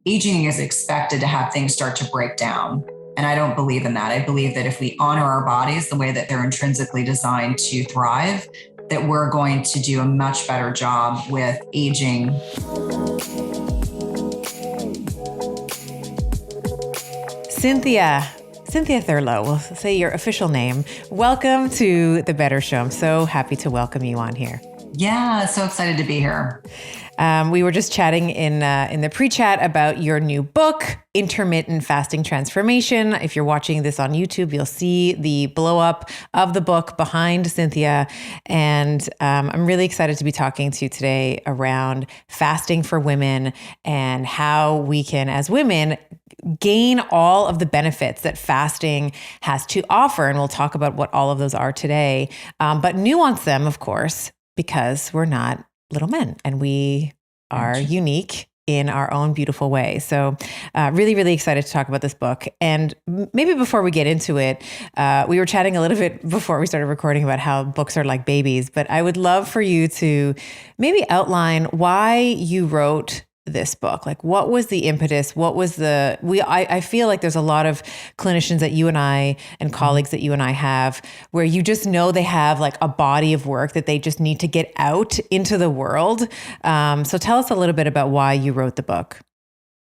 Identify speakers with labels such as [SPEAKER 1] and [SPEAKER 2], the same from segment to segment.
[SPEAKER 1] aging is expected to have things start to break down. And I don't believe in that. I believe that if we honor our bodies the way that they're intrinsically designed to thrive, that we're going to do a much better job with aging.
[SPEAKER 2] Cynthia Thurlow, we'll say your official name. Welcome to The Better Show. I'm so happy to welcome you on here.
[SPEAKER 1] Yeah, so excited to be here.
[SPEAKER 2] We were just chatting in the pre-chat about your new book, Intermittent Fasting Transformation. If you're watching this on YouTube, you'll see the blow up of the book behind Cynthia. And I'm really excited to be talking to you today around fasting for women and how we can, as women, gain all of the benefits that fasting has to offer. And we'll talk about what all of those are today, but nuance them, of course, because we're not little men and we are unique in our own beautiful way. So really, really excited to talk about this book. And maybe before we get into it, we were chatting a little bit before we started recording about how books are like babies, but I would love for you to maybe outline why you wrote this book. Like, what was the impetus? What was I feel like there's a lot of clinicians that you and I and colleagues that you and I have where you just know they have like a body of work that they just need to get out into the world. So tell us a little bit about why you wrote the book.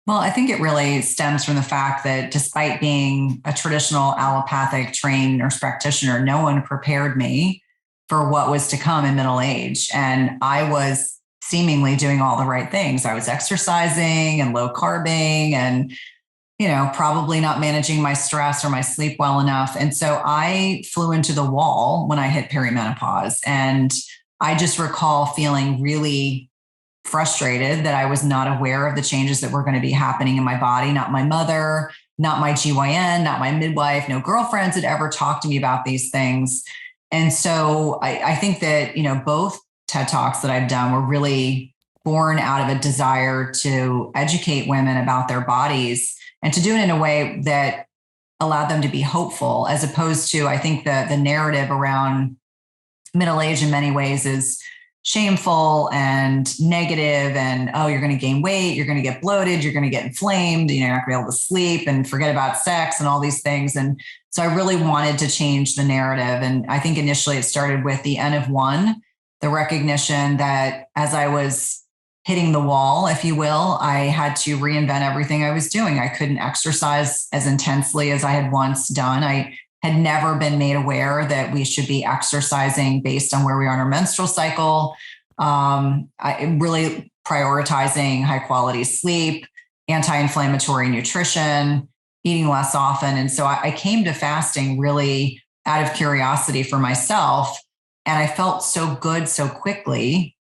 [SPEAKER 1] Well, I think it really stems from the fact that despite being a traditional allopathic trained nurse practitioner, no one prepared me for what was to come in middle age. And I was seemingly doing all the right things. I was exercising and low carbing and, probably not managing my stress or my sleep well enough. And so I flew into the wall when I hit perimenopause. And I just recall feeling really frustrated that I was not aware of the changes that were going to be happening in my body. Not my mother, not my GYN, not my midwife, no girlfriends had ever talked to me about these things. And so I think that, both TED Talks that I've done were really born out of a desire to educate women about their bodies and to do it in a way that allowed them to be hopeful, as opposed to, I think the narrative around middle age in many ways is shameful and negative and, oh, you're going to gain weight, you're going to get bloated, you're going to get inflamed, you're not going to be able to sleep and forget about sex and all these things. And so I really wanted to change the narrative. And I think initially it started with the N of one, the recognition that as I was hitting the wall, if you will, I had to reinvent everything I was doing. I couldn't exercise as intensely as I had once done. I had never been made aware that we should be exercising based on where we are in our menstrual cycle. I really prioritizing high quality sleep, anti-inflammatory nutrition, eating less often. And so I came to fasting really out of curiosity for myself. And I felt so good so quickly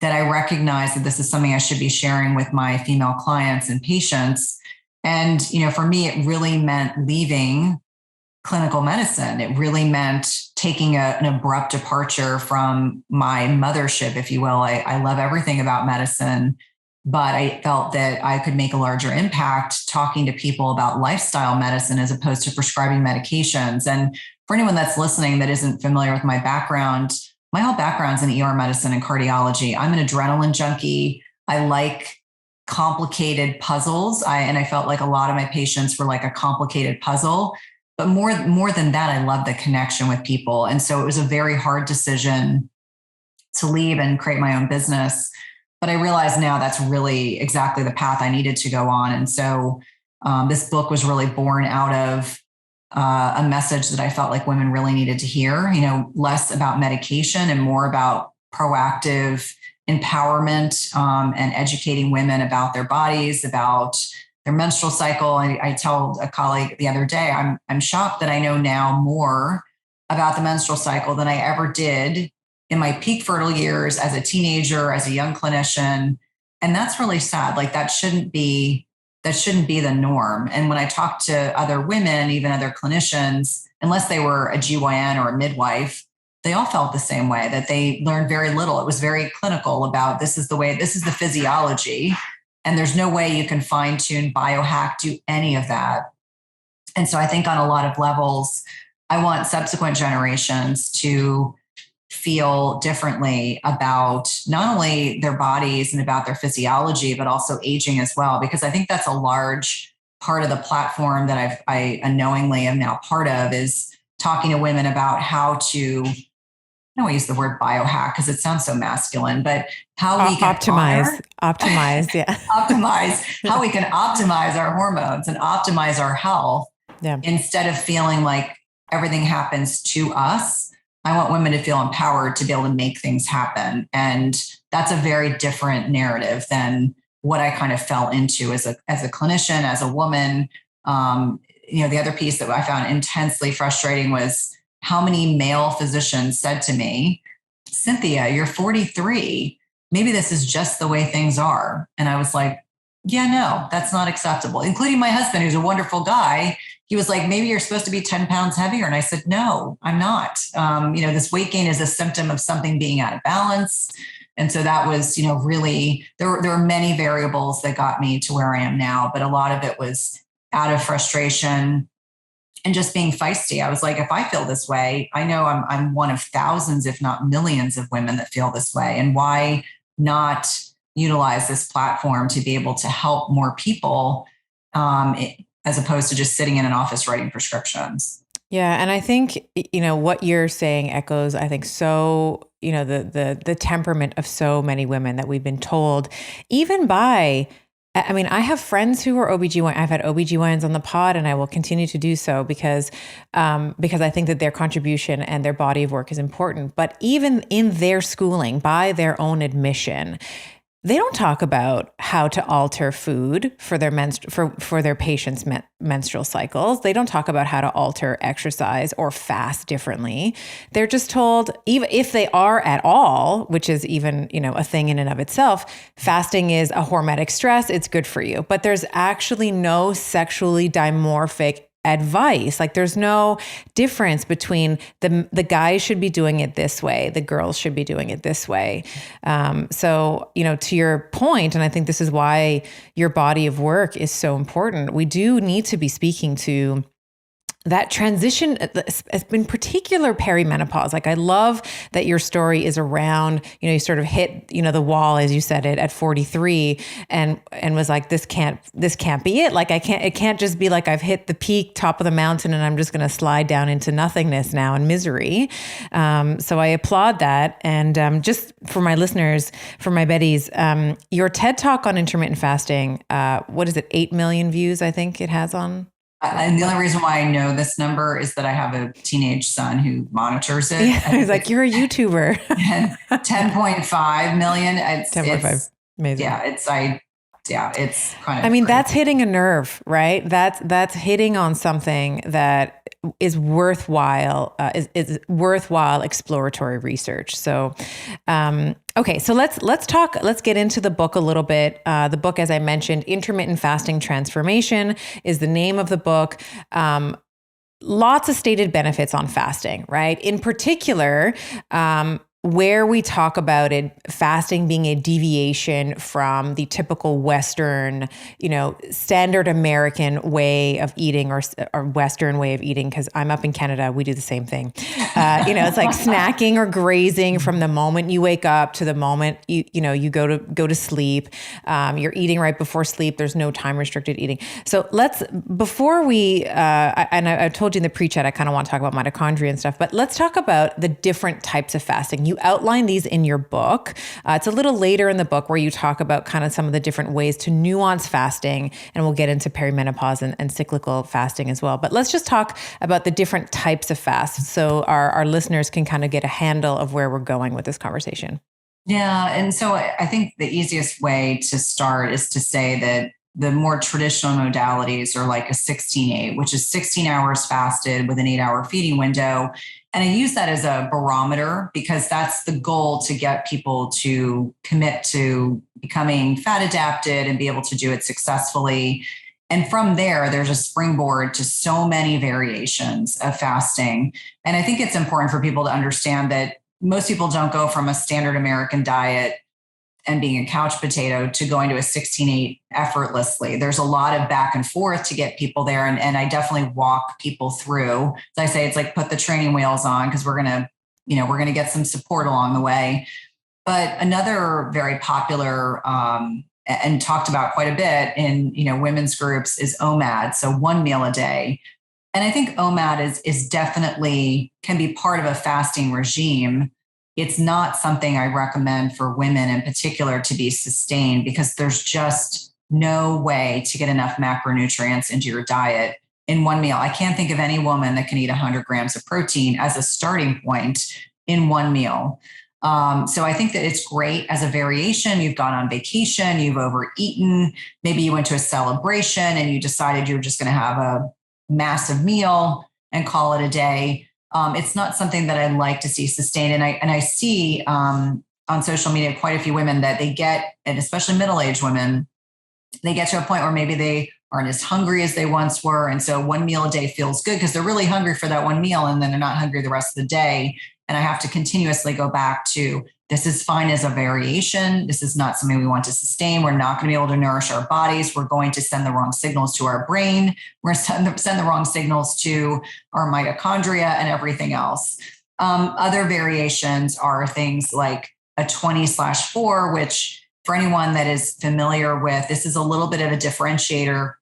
[SPEAKER 1] that I recognized that this is something I should be sharing with my female clients and patients. And, for me, it really meant leaving clinical medicine. It really meant taking an abrupt departure from my mothership, if you will. I love everything about medicine, but I felt that I could make a larger impact talking to people about lifestyle medicine as opposed to prescribing medications. And for anyone that's listening that isn't familiar with my background, my whole background's in ER medicine and cardiology. I'm an adrenaline junkie. I like complicated puzzles. I felt like a lot of my patients were like a complicated puzzle. But more than that, I love the connection with people. And so it was a very hard decision to leave and create my own business. But I realize now that's really exactly the path I needed to go on. And so this book was really born out of a message that I felt like women really needed to hear, less about medication and more about proactive empowerment and educating women about their bodies, about their menstrual cycle. I told a colleague the other day, I'm shocked that I know now more about the menstrual cycle than I ever did in my peak fertile years as a teenager, as a young clinician. And that's really sad. Like that shouldn't be the norm. And when I talk to other women, even other clinicians, unless they were a GYN or a midwife, they all felt the same way, that they learned very little. It was very clinical about this is the physiology. And there's no way you can fine tune, biohack, do any of that. And so I think on a lot of levels, I want subsequent generations to feel differently about not only their bodies and about their physiology, but also aging as well. Because I think that's a large part of the platform that I unknowingly am now part of, is talking to women about how to, I don't use the word biohack because it sounds so masculine, but how we can
[SPEAKER 2] optimize, yeah.
[SPEAKER 1] how we can optimize our hormones and optimize our health, instead of feeling like everything happens to us. I want women to feel empowered to be able to make things happen. And that's a very different narrative than what I kind of fell into as a clinician, as a woman. The other piece that I found intensely frustrating was how many male physicians said to me, Cynthia, you're 43. Maybe this is just the way things are. And I was like, yeah, no, that's not acceptable. Including my husband, who's a wonderful guy. He was like, maybe you're supposed to be 10 pounds heavier. And I said, no, I'm not. This weight gain is a symptom of something being out of balance. And so that was, really, there were many variables that got me to where I am now, but a lot of it was out of frustration and just being feisty. I was like, if I feel this way, I know I'm one of thousands, if not millions of women that feel this way. And why not utilize this platform to be able to help more people, as opposed to just sitting in an office writing prescriptions?
[SPEAKER 2] Yeah. And I think, what you're saying echoes, I think, so, the temperament of so many women that we've been told, even by, I have friends who are OBGYN. I've had OBGYNs on the pod, and I will continue to do so because I think that their contribution and their body of work is important. But even in their schooling, by their own admission, they don't talk about how to alter food for their for their patients' menstrual cycles. They don't talk about how to alter exercise or fast differently. They're just told, even if they are at all, which is even, a thing in and of itself, fasting is a hormetic stress. It's good for you. But there's actually no sexually dimorphic advice. Like, there's no difference between the guys should be doing it this way, the girls should be doing it this way. So, to your point, and I think this is why your body of work is so important, we do need to be speaking to that transition, in particular perimenopause. Like, I love that your story is around, you sort of hit, the wall, as you said it, at 43 and was like, this can't be it. Like, it can't just be like, I've hit the peak, top of the mountain, and I'm just going to slide down into nothingness now and misery. So I applaud that. And just for my listeners, for my Betties, your TED Talk on intermittent fasting, what is it? 8 million views, I think it has on.
[SPEAKER 1] And the only reason why I know this number is that I have a teenage son who monitors it.
[SPEAKER 2] Yeah, he's like, you're a YouTuber.
[SPEAKER 1] 10.5 million.
[SPEAKER 2] 10.5. Amazing.
[SPEAKER 1] Yeah, it's kind of crazy.
[SPEAKER 2] That's hitting a nerve, right? That's hitting on something that is worthwhile, is worthwhile exploratory research. So, okay, so let's get into the book a little bit. The book, as I mentioned, Intermittent Fasting Transformation is the name of the book. Lots of stated benefits on fasting, right? In particular, where we talk about it, fasting being a deviation from the typical Western, standard American way of eating or Western way of eating, because I'm up in Canada, we do the same thing. It's like snacking or grazing from the moment you wake up to the moment you go to sleep. You're eating right before sleep. There's no time restricted eating. So before we, I told you in the pre-chat, I kind of want to talk about mitochondria and stuff, but let's talk about the different types of fasting. You outline these in your book. It's a little later in the book where you talk about kind of some of the different ways to nuance fasting, and we'll get into perimenopause and cyclical fasting as well. But let's just talk about the different types of fasts so our listeners can kind of get a handle of where we're going with this conversation.
[SPEAKER 1] Yeah. And so I think the easiest way to start is to say that the more traditional modalities are like a 16-8, which is 16 hours fasted with an 8-hour feeding window. And I use that as a barometer because that's the goal, to get people to commit to becoming fat adapted and be able to do it successfully. And from there, there's a springboard to so many variations of fasting. And I think it's important for people to understand that most people don't go from a standard American diet and being a couch potato to going to a 16-8 effortlessly. There's a lot of back and forth to get people there. And I definitely walk people through. As I say, it's like put the training wheels on, because we're going to we're going to get some support along the way. But another very popular and talked about quite a bit in women's groups is OMAD, so 1 meal a day. And I think OMAD is definitely can be part of a fasting regime. It's not something I recommend for women in particular to be sustained, because there's just no way to get enough macronutrients into your diet in 1 meal. I can't think of any woman that can eat 100 grams of protein as a starting point in 1 meal. So I think that it's great as a variation. You've gone on vacation, you've overeaten, maybe you went to a celebration and you decided you're just going to have a massive meal and call it a day. It's not something that I'd like to see sustained. And I see on social media quite a few women that they get, and especially middle-aged women, they get to a point where maybe they aren't as hungry as they once were. And so 1 meal a day feels good because they're really hungry for that 1 meal, and then they're not hungry the rest of the day. And I have to continuously go back to, this is fine as a variation. This is not something we want to sustain. We're not going to be able to nourish our bodies. We're going to send the wrong signals to our brain. We're going to send the wrong signals to our mitochondria and everything else. Other variations are things like a 20/4, which for anyone that is familiar with, this is a little bit of a differentiator.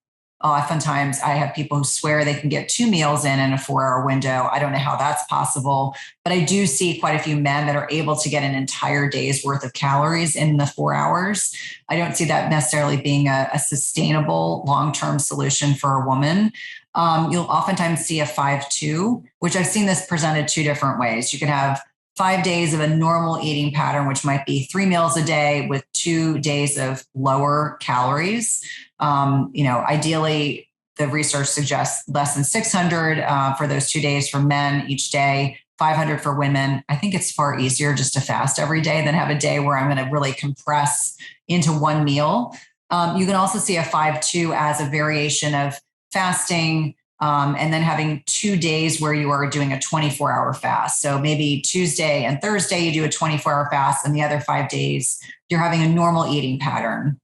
[SPEAKER 1] Oftentimes I have people who swear they can get 2 meals in a 4-hour window. I don't know how that's possible, but I do see quite a few men that are able to get an entire day's worth of calories in the 4 hours. I don't see that necessarily being a sustainable long-term solution for a woman. You'll oftentimes see a 5-2, which I've seen this presented 2 different ways. You can have 5 days of a normal eating pattern, which might be 3 meals a day with 2 days of lower calories. Ideally, the research suggests less than 600 for those 2 days for men each day, 500 for women. I think it's far easier just to fast every day than have a day where I'm going to really compress into 1 meal. You can also see a 5-2 as a variation of fasting, and then having 2 days where you are doing a 24-hour fast. So maybe Tuesday and Thursday, you do a 24-hour fast, and the other 5 days, you're having a normal eating pattern.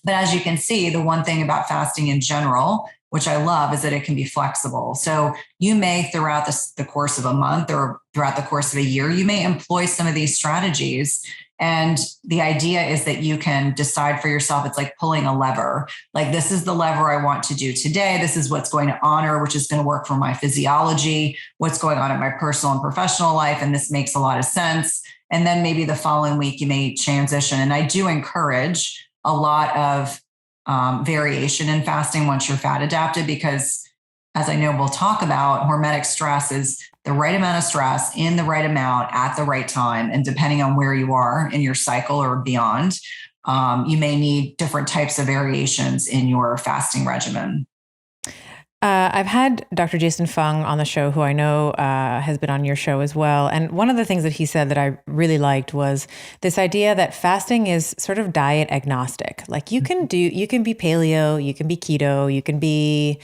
[SPEAKER 1] But as you can see, the one thing about fasting in general, which I love, is that it can be flexible. So you may, throughout the course of a month or throughout the course of a year, you may employ some of these strategies. And the idea is that you can decide for yourself. It's like pulling a lever. Like, this is the lever I want to do today. This is what's going to honor, which is going to work for my physiology, what's going on in my personal and professional life. And this makes a lot of sense. And then maybe the following week you may transition. And I do encourage a lot of variation in fasting once you're fat adapted, because as I know we'll talk about, hormetic stress is the right amount of stress in the right amount at the right time. And depending on where you are in your cycle or beyond, you may need different types of variations in your fasting regimen.
[SPEAKER 2] I've had Dr. Jason Fung on the show, who I know has been on your show as well. And one of the things that he said that I really liked was this idea that fasting is sort of diet agnostic. Like, you can be paleo, you can be keto, you can be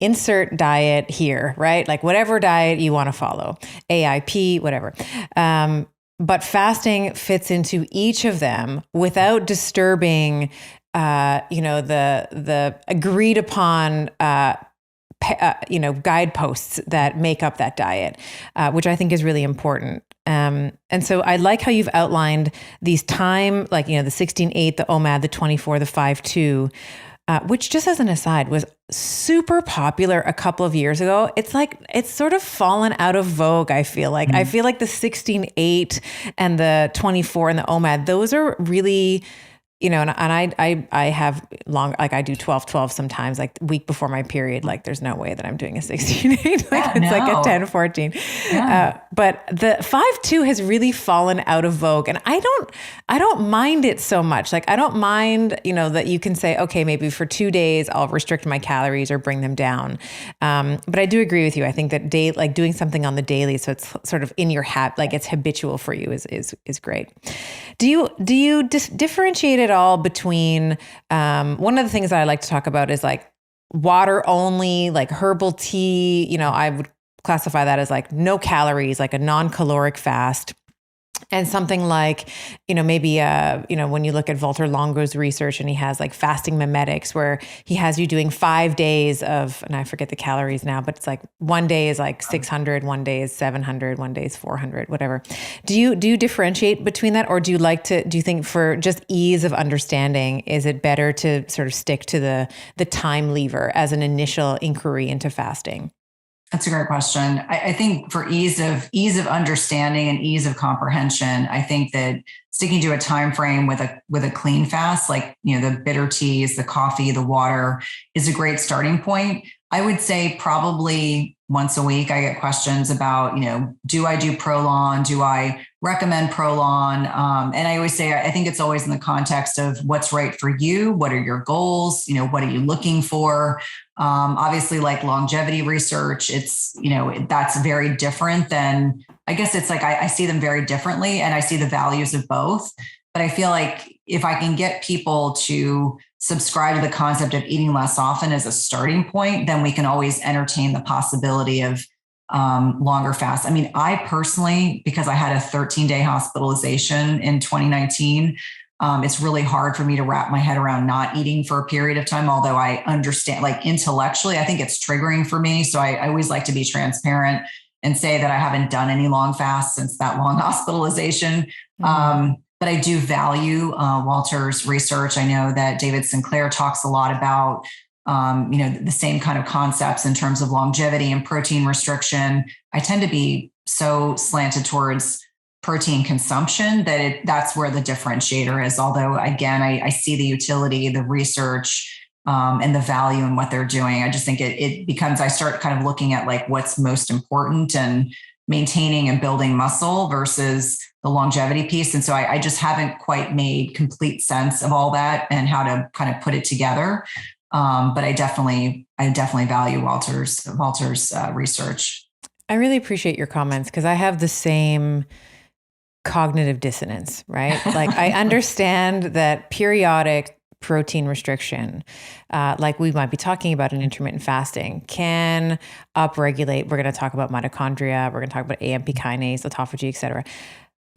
[SPEAKER 2] insert diet here, right? Like whatever diet you want to follow, AIP, whatever. But fasting fits into each of them without disturbing, the agreed upon guideposts that make up that diet, which I think is really important. And so I like how you've outlined these time, like, the 16/8, the OMAD, the 24, the 5-2, which, just as an aside, was super popular a couple of years ago. It's like, it's sort of fallen out of vogue. I feel like, I feel like the 16/8 and the 24 and the OMAD, those are really, and I have long, like I do 12/12 sometimes, like the week before my period, like there's no way that I'm doing a 16/8, like it's like a 10/14. Yeah. But the 5-2 has really fallen out of vogue, and I don't mind it so much. Like, I don't mind, that you can say, okay, maybe for 2 days I'll restrict my calories or bring them down. But I do agree with you. I think that like doing something on the daily, so it's sort of in your habit, like it's habitual for you, is great. Do you differentiate at all between, one of the things that I like to talk about is like water only, like herbal tea, I would classify that as like no calories, like a non-caloric fast. And something like, maybe, when you look at Walter Longo's research and he has like fasting mimetics where he has you doing 5 days of, and I forget the calories now, but it's like one day is like 600, one day is 700, one day is 400, whatever. Do you differentiate between that? Or do you think for just ease of understanding, is it better to sort of stick to the time lever as an initial inquiry into fasting?
[SPEAKER 1] That's a great question. I think for ease of understanding and ease of comprehension, I think that sticking to a time frame with a clean fast, like the bitter teas, the coffee, the water, is a great starting point. I would say probably once a week I get questions about, do I do Prolon? Do I recommend Prolon? And I always say, I think it's always in the context of what's right for you. What are your goals? What are you looking for? Obviously, like longevity research, it's, that's very different than, I guess it's like, I see them very differently and I see the values of both. But I feel like if I can get people to subscribe to the concept of eating less often as a starting point, then we can always entertain the possibility of longer fasts. I mean, I personally, because I had a 13-day hospitalization in 2019, it's really hard for me to wrap my head around not eating for a period of time, although I understand, like intellectually, I think it's triggering for me. So I always like to be transparent and say that I haven't done any long fasts since that long hospitalization. But I do value Walter's research. I know that David Sinclair talks a lot about, the same kind of concepts in terms of longevity and protein restriction. I tend to be so slanted towards protein consumption that that's where the differentiator is. Although, again, I see the utility, the research, and the value in what they're doing. I just think it becomes, I start kind of looking at like what's most important and maintaining and building muscle versus the longevity piece. And so I just haven't quite made complete sense of all that and how to kind of put it together. But I definitely value Walter's research.
[SPEAKER 2] I really appreciate your comments because I have the same cognitive dissonance, right? Like I understand that periodic protein restriction, like we might be talking about in intermittent fasting, can upregulate. We're going to talk about mitochondria. We're going to talk about AMP kinase, autophagy, et cetera.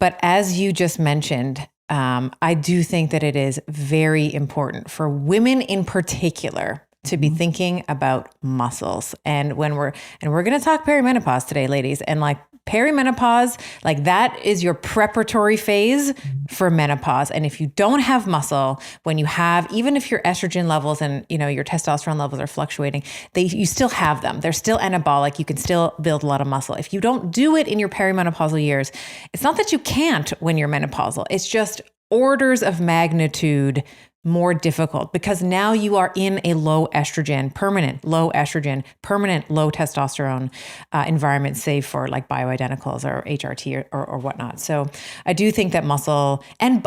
[SPEAKER 2] But as you just mentioned, I do think that it is very important for women in particular to be thinking about muscles. And we're going to talk perimenopause today, ladies, and like perimenopause, like that is your preparatory phase for menopause. And if you don't have muscle, when you have, even if your estrogen levels and, your testosterone levels are fluctuating, you still have them. They're still anabolic. You can still build a lot of muscle. If you don't do it in your perimenopausal years, it's not that you can't when you're menopausal. It's just orders of magnitude more difficult because now you are in a permanent low testosterone environment, save for like bioidenticals or HRT or whatnot. So I do think that muscle and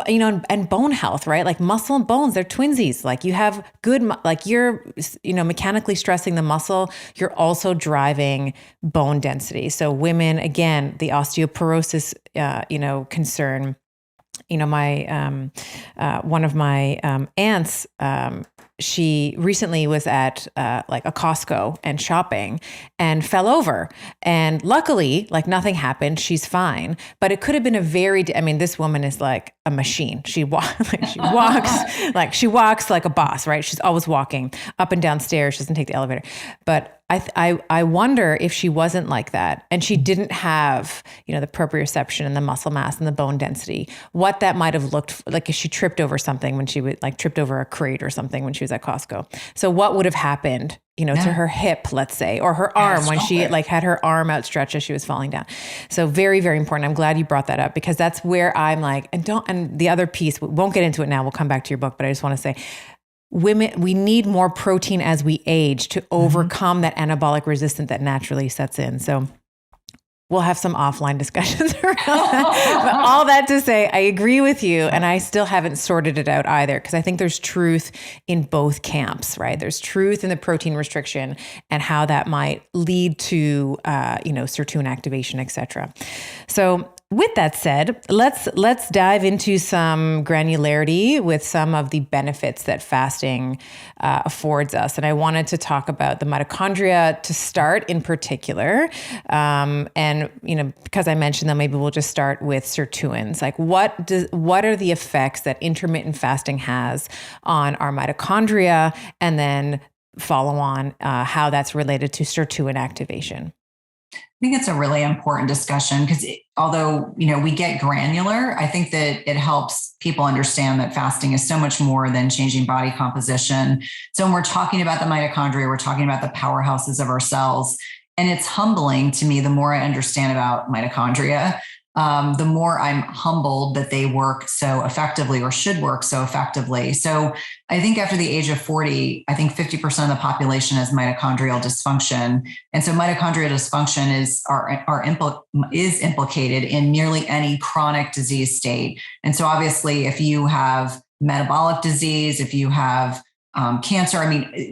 [SPEAKER 2] bone health, right? Like muscle and bones, they're twinsies. Like you have good, like you're, mechanically stressing the muscle, you're also driving bone density. So women, again, the osteoporosis, concern. My one of my aunts, she recently was at like a Costco and shopping and fell over. And luckily, like nothing happened. She's fine. But it could have been this woman is like a machine. She walks like a boss, right? She's always walking up and down stairs. She doesn't take the elevator. But I wonder if she wasn't like that and she didn't have, the proprioception and the muscle mass and the bone density, what that might have looked like if she tripped over something when she would like tripped over a crate or something when she was at Costco. So what would have happened, to her hip, let's say, or her arm when she like had her arm outstretched as she was falling down. So very, very important. I'm glad you brought that up because that's where I'm like, and the other piece, we won't get into it now. We'll come back to your book, but I just want to say, women, we need more protein as we age to overcome that anabolic resistance that naturally sets in. So we'll have some offline discussions around that. But all that to say, I agree with you. And I still haven't sorted it out either, because I think there's truth in both camps, right? There's truth in the protein restriction and how that might lead to, sirtuin activation, et cetera. So with that said, let's dive into some granularity with some of the benefits that fasting affords us. And I wanted to talk about the mitochondria to start in particular. And because I mentioned them, maybe we'll just start with sirtuins. Like what are the effects that intermittent fasting has on our mitochondria, and then follow on how that's related to sirtuin activation.
[SPEAKER 1] I think it's a really important discussion because although, we get granular, I think that it helps people understand that fasting is so much more than changing body composition. So when we're talking about the mitochondria, we're talking about the powerhouses of our cells. And it's humbling to me, the more I understand about mitochondria, the more I'm humbled that they work so effectively or should work so effectively. So I think after the age of 40, I think 50% of the population has mitochondrial dysfunction. And so mitochondrial dysfunction is implicated in nearly any chronic disease state. And so obviously, if you have metabolic disease, if you have cancer,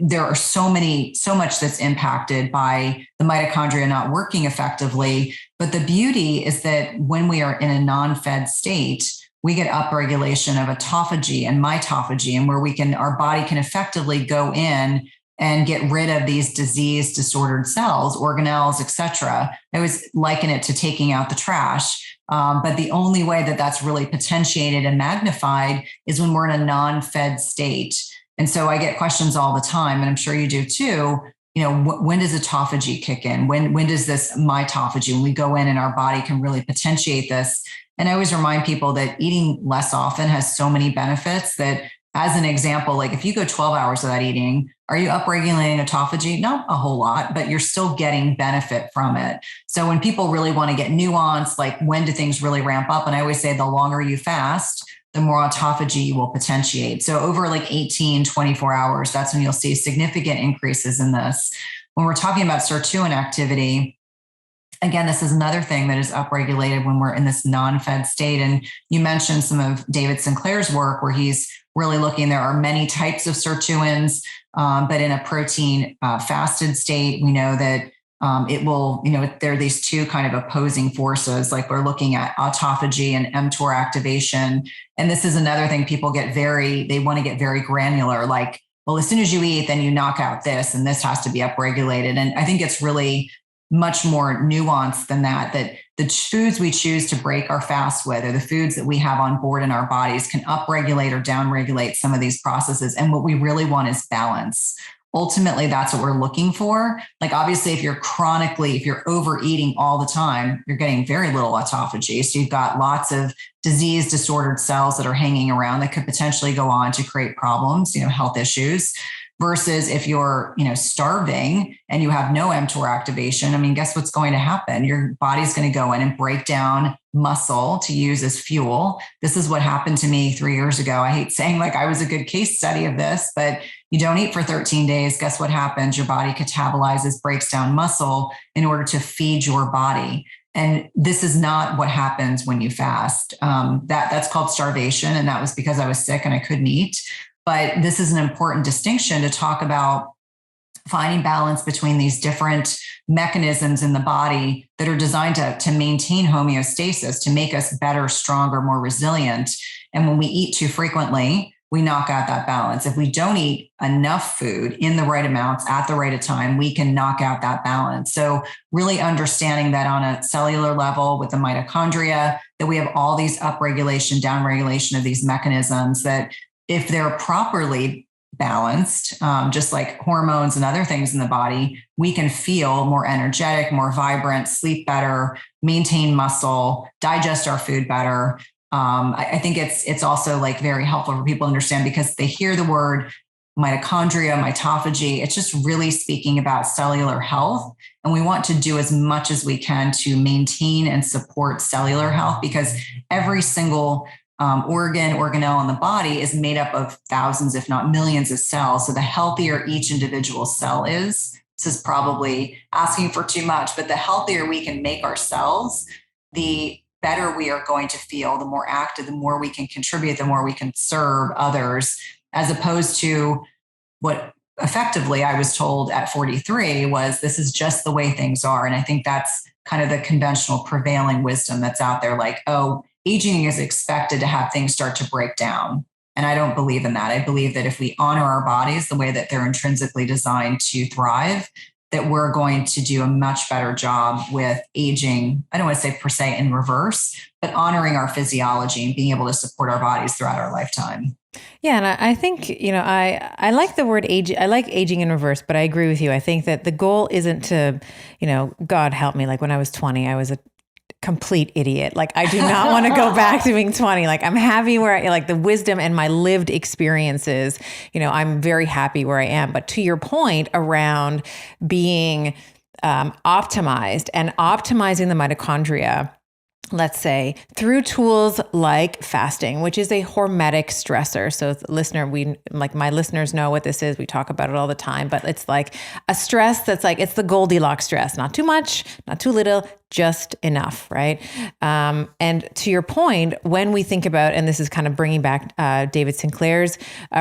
[SPEAKER 1] there are so much that's impacted by the mitochondria not working effectively. But the beauty is that when we are in a non-fed state, we get upregulation of autophagy and mitophagy, and where our body can effectively go in and get rid of these disease disordered cells, organelles, et cetera. I always liken it to taking out the trash. But the only way that that's really potentiated and magnified is when we're in a non-fed state. And so I get questions all the time, and I'm sure you do too. When does autophagy kick in? When does this mitophagy, when we go in and our body can really potentiate this? And I always remind people that eating less often has so many benefits that, as an example, like if you go 12 hours without eating, are you upregulating autophagy? Not a whole lot, but you're still getting benefit from it. So when people really want to get nuanced, like when do things really ramp up? And I always say the longer you fast, the more autophagy you will potentiate. So over like 18, 24 hours, that's when you'll see significant increases in this. When we're talking about sirtuin activity, again, this is another thing that is upregulated when we're in this non-fed state. And you mentioned some of David Sinclair's work where he's really looking, there are many types of sirtuins, but in a protein fasted state, we know that it will, there are these two kind of opposing forces, like we're looking at autophagy and mTOR activation. And this is another thing people they want to get very granular, like, well, as soon as you eat, then you knock out this, and this has to be upregulated. And I think it's really much more nuanced than that the foods we choose to break our fast with, or the foods that we have on board in our bodies, can upregulate or downregulate some of these processes. And what we really want is balance. Ultimately, that's what we're looking for. Like, obviously, if you're overeating all the time, you're getting very little autophagy. So you've got lots of disease disordered cells that are hanging around that could potentially go on to create problems, health issues. Versus if you're, starving and you have no mTOR activation, guess what's going to happen? Your body's going to go in and break down muscle to use as fuel. This is what happened to me 3 years ago. I hate saying like I was a good case study of this, but you don't eat for 13 days. Guess what happens? Your body catabolizes, breaks down muscle in order to feed your body. And this is not what happens when you fast. That's called starvation. And that was because I was sick and I couldn't eat. But this is an important distinction to talk about finding balance between these different mechanisms in the body that are designed to maintain homeostasis, to make us better, stronger, more resilient. And when we eat too frequently, we knock out that balance. If we don't eat enough food in the right amounts at the right time, we can knock out that balance. So really understanding that on a cellular level with the mitochondria, that we have all these upregulation, downregulation of these mechanisms that, if they're properly balanced, just like hormones and other things in the body, we can feel more energetic, more vibrant, sleep better, maintain muscle, digest our food better. I think it's also like very helpful for people to understand, because they hear the word mitochondria, mitophagy. It's just really speaking about cellular health. And we want to do as much as we can to maintain and support cellular health, because every single organelle in the body is made up of thousands, if not millions of cells. So the healthier each individual cell is, this is probably asking for too much, but the healthier we can make our cells, the better we are going to feel, the more active, the more we can contribute, the more we can serve others, as opposed to what effectively I was told at 43 was, this is just the way things are. And I think that's kind of the conventional prevailing wisdom that's out there. Like, oh, aging is expected to have things start to break down. And I don't believe in that. I believe that if we honor our bodies the way that they're intrinsically designed to thrive, that we're going to do a much better job with aging. I don't want to say per se in reverse, but honoring our physiology and being able to support our bodies throughout our lifetime.
[SPEAKER 2] Yeah. And I think, I like the word age. I like aging in reverse, but I agree with you. I think that the goal isn't to, God help me. Like when I was 20, I was a complete idiot. Like I do not want to go back to being 20. Like I'm happy where like the wisdom and my lived experiences, I'm very happy where I am. But to your point around being optimized and optimizing the mitochondria, let's say through tools like fasting, which is a hormetic stressor. So my listeners know what this is. We talk about it all the time, but it's like a stress that's like, it's the Goldilocks stress, not too much, not too little, just enough. Right. And to your point, when we think about, and this is kind of bringing back David Sinclair's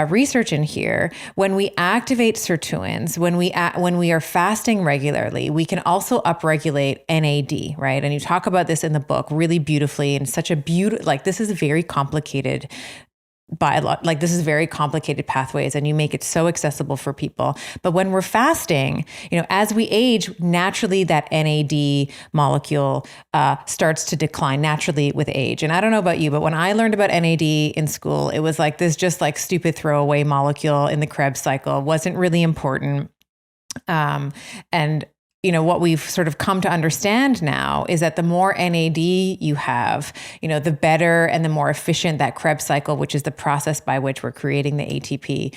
[SPEAKER 2] research in here, when we activate sirtuins, when we are fasting regularly, we can also upregulate NAD, right? And you talk about this in the book really beautifully, and such a this is very complicated this is very complicated pathways, and you make it so accessible for people. But when we're fasting, as we age, naturally that NAD molecule starts to decline naturally with age. And I don't know about you, but when I learned about NAD in school, it was like this just like stupid throwaway molecule in the Krebs cycle. It wasn't really important. And what we've sort of come to understand now is that the more NAD you have, the better and the more efficient that Krebs cycle, which is the process by which we're creating the ATP,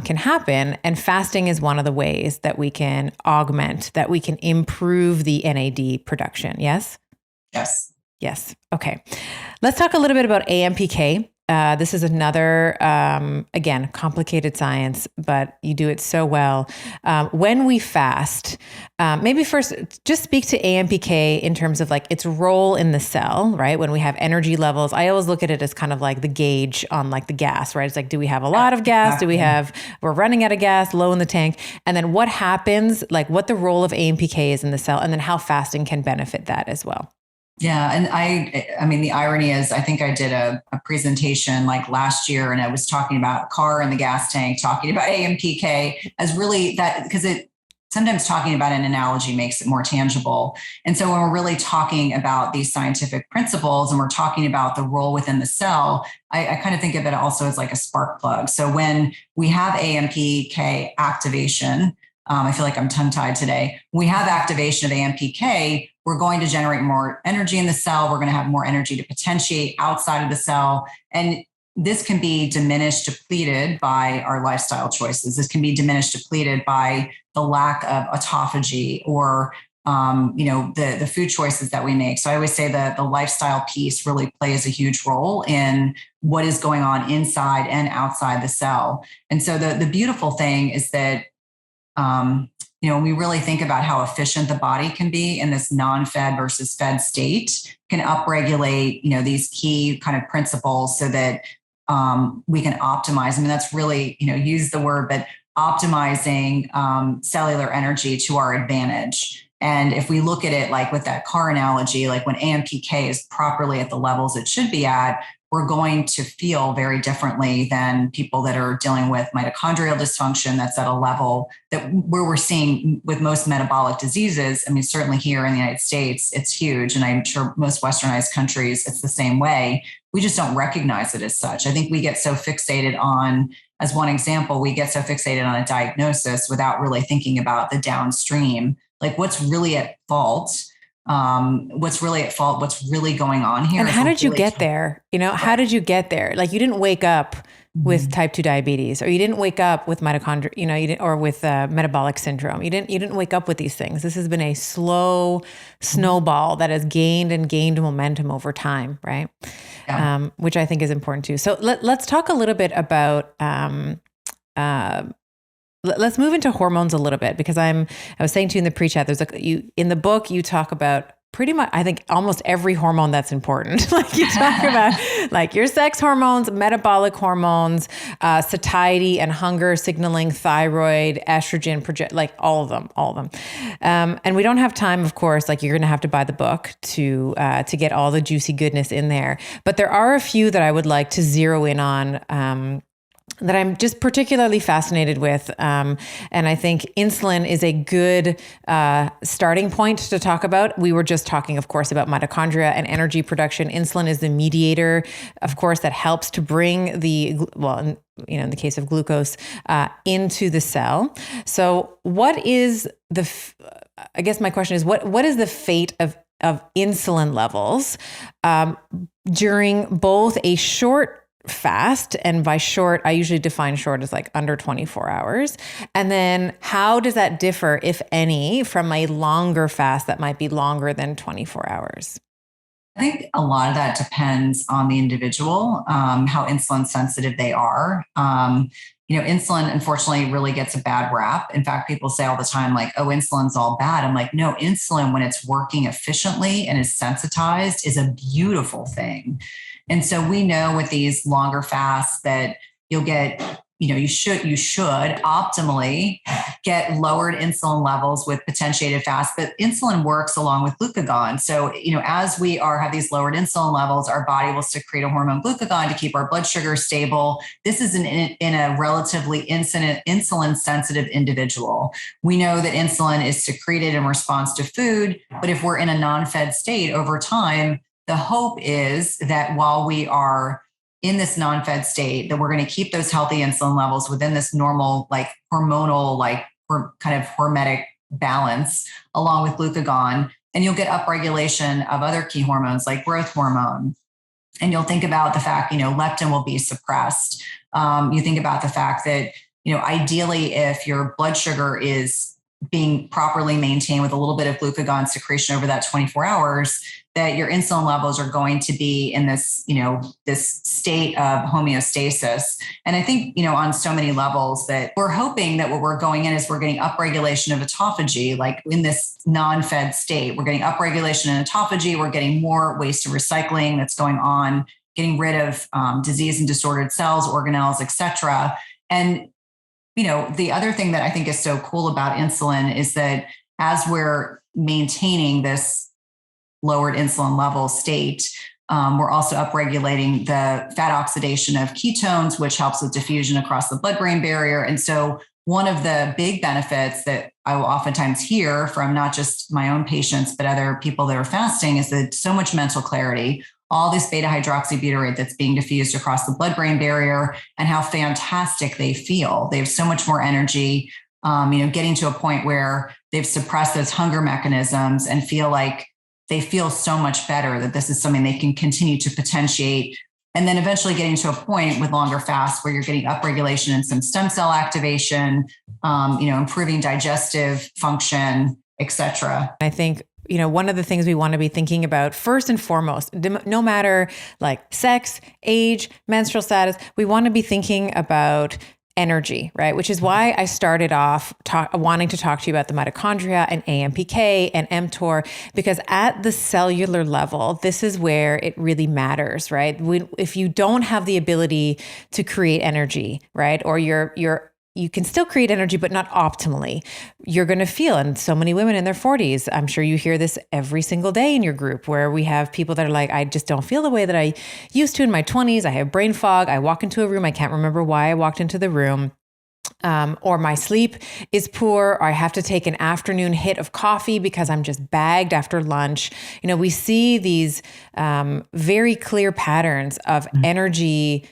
[SPEAKER 2] can happen. And fasting is one of the ways that we can augment, that we can improve the NAD production. Yes?
[SPEAKER 1] Yes.
[SPEAKER 2] Yes. Okay. Let's talk a little bit about AMPK. This is another, again, complicated science, but you do it so well. When we fast, maybe first just speak to AMPK in terms of like its role in the cell, right? When we have energy levels, I always look at it as kind of like the gauge on like the gas, right? It's like, do we have a lot of gas? Do we're running out of gas, low in the tank? And then what happens, like what the role of AMPK is in the cell, and then how fasting can benefit that as well.
[SPEAKER 1] Yeah. And I mean, the irony is, I think I did a presentation like last year, and I was talking about car and the gas tank, talking about AMPK as really that, because sometimes talking about an analogy makes it more tangible. And so when we're really talking about these scientific principles and we're talking about the role within the cell, I kind of think of it also as like a spark plug. So when we have AMPK activation, I feel like I'm tongue-tied today. We have activation of AMPK, we're going to generate more energy in the cell. We're going to have more energy to potentiate outside of the cell. And this can be diminished, depleted by our lifestyle choices. This can be diminished, depleted by the lack of autophagy or, the food choices that we make. So I always say that the lifestyle piece really plays a huge role in what is going on inside and outside the cell. And so the beautiful thing is that, when we really think about how efficient the body can be in this non-fed versus fed state, can upregulate, these key kind of principles so that we can optimize. I mean, that's really, use the word, but optimizing cellular energy to our advantage. And if we look at it like with that car analogy, like when AMPK is properly at the levels it should be at, we're going to feel very differently than people that are dealing with mitochondrial dysfunction that's at a level that where we're seeing with most metabolic diseases. I mean, certainly here in the United States, it's huge. And I'm sure most westernized countries, it's the same way. We just don't recognize it as such. I think we get so fixated on, as one example, we get so fixated on a diagnosis without really thinking about the downstream, like what's really at fault. What's really going on here.
[SPEAKER 2] And how did you get there? How did you get there? Like you didn't wake up with type 2 diabetes, or you didn't wake up with mitochondria, you didn't, or with metabolic syndrome. You didn't wake up with these things. This has been a slow snowball that has gained momentum over time. Right. Yeah. Which I think is important too. So let's talk a little bit about, let's move into hormones a little bit, because I was saying to you in the pre-chat, in the book, you talk about pretty much, I think almost every hormone that's important. Like you talk about like your sex hormones, metabolic hormones, satiety and hunger signaling, thyroid, estrogen, like all of them. And we don't have time, of course, like you're going to have to buy the book to get all the juicy goodness in there. But there are a few that I would like to zero in on, that I'm just particularly fascinated with. And I think insulin is a good starting point to talk about. We were just talking, of course, about mitochondria and energy production. Insulin is the mediator, of course, that helps to bring in the case of glucose, into the cell. So what is I guess my question is, what is the fate of insulin levels during both a short fast, and by short, I usually define short as like under 24 hours. And then how does that differ, if any, from a longer fast that might be longer than 24 hours?
[SPEAKER 1] I think a lot of that depends on the individual, how insulin sensitive they are. Insulin, unfortunately, really gets a bad rap. In fact, people say all the time, like, oh, insulin's all bad. I'm like, no, insulin, when it's working efficiently and is sensitized, is a beautiful thing. And so we know with these longer fasts that you'll get, you should optimally get lowered insulin levels with potentiated fasts, but insulin works along with glucagon. So, as we have these lowered insulin levels, our body will secrete a hormone glucagon to keep our blood sugar stable. This is in a relatively insulin sensitive individual. We know that insulin is secreted in response to food, but if we're in a non-fed state over time, the hope is that while we are in this non-fed state, that we're going to keep those healthy insulin levels within this normal, like hormonal, like kind of hormetic balance along with glucagon. And you'll get upregulation of other key hormones like growth hormone. And you'll think about the fact, leptin will be suppressed. You think about the fact that, ideally, if your blood sugar is being properly maintained with a little bit of glucagon secretion over that 24 hours, that your insulin levels are going to be in this, this state of homeostasis. And I think, on so many levels that we're hoping that what we're going in is we're getting upregulation of autophagy, like in this non-fed state, we're getting upregulation in autophagy, we're getting more waste and recycling that's going on, getting rid of disease and disordered cells, organelles, et cetera. And the other thing that I think is so cool about insulin is that as we're maintaining this lowered insulin level state, we're also upregulating the fat oxidation of ketones, which helps with diffusion across the blood-brain barrier. And so one of the big benefits that I will oftentimes hear from not just my own patients, but other people that are fasting is that so much mental clarity, all this beta hydroxybutyrate that's being diffused across the blood-brain barrier, and how fantastic they feel. They have so much more energy, getting to a point where they've suppressed those hunger mechanisms and feel like they feel so much better, that this is something they can continue to potentiate. And then eventually getting to a point with longer fasts where you're getting upregulation and some stem cell activation, improving digestive function, et cetera.
[SPEAKER 2] I think, one of the things we want to be thinking about first and foremost, no matter like sex, age, menstrual status, we want to be thinking about energy, right? Which is why I started off wanting to talk to you about the mitochondria and AMPK and mTOR, because at the cellular level, this is where it really matters, right? If you don't have the ability to create energy, right? Or you can still create energy, but not optimally, you're going to feel, and so many women in their 40s, I'm sure you hear this every single day in your group, where we have people that are like, I just don't feel the way that I used to in my 20s. I have brain fog. I walk into a room. I can't remember why I walked into the room. Or my sleep is poor, or I have to take an afternoon hit of coffee because I'm just bagged after lunch. We see these very clear patterns of energy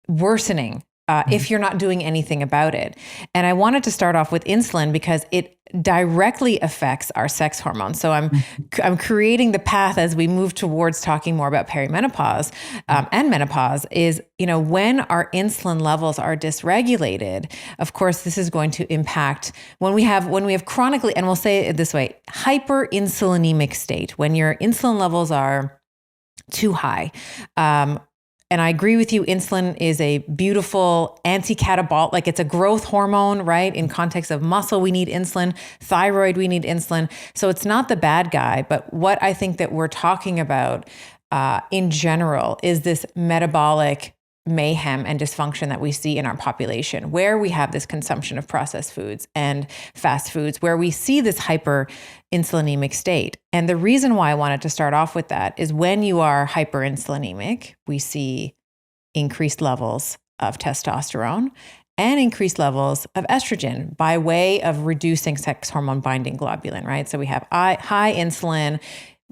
[SPEAKER 2] worsening if you're not doing anything about it. And I wanted to start off with insulin because it directly affects our sex hormones. So I'm creating the path as we move towards talking more about perimenopause and menopause is, when our insulin levels are dysregulated, of course, this is going to impact when we have chronically, and we'll say it this way, hyperinsulinemic state, when your insulin levels are too high. And I agree with you. Insulin is a beautiful anti-catabolic, like it's a growth hormone, right? In context of muscle, we need insulin. Thyroid, we need insulin. So it's not the bad guy. But what I think that we're talking about in general is this metabolic mayhem and dysfunction that we see in our population, where we have this consumption of processed foods and fast foods, where we see this hyperinsulinemic state. And the reason why I wanted to start off with that is when you are hyperinsulinemic, we see increased levels of testosterone and increased levels of estrogen by way of reducing sex hormone binding globulin, right? So we have high insulin,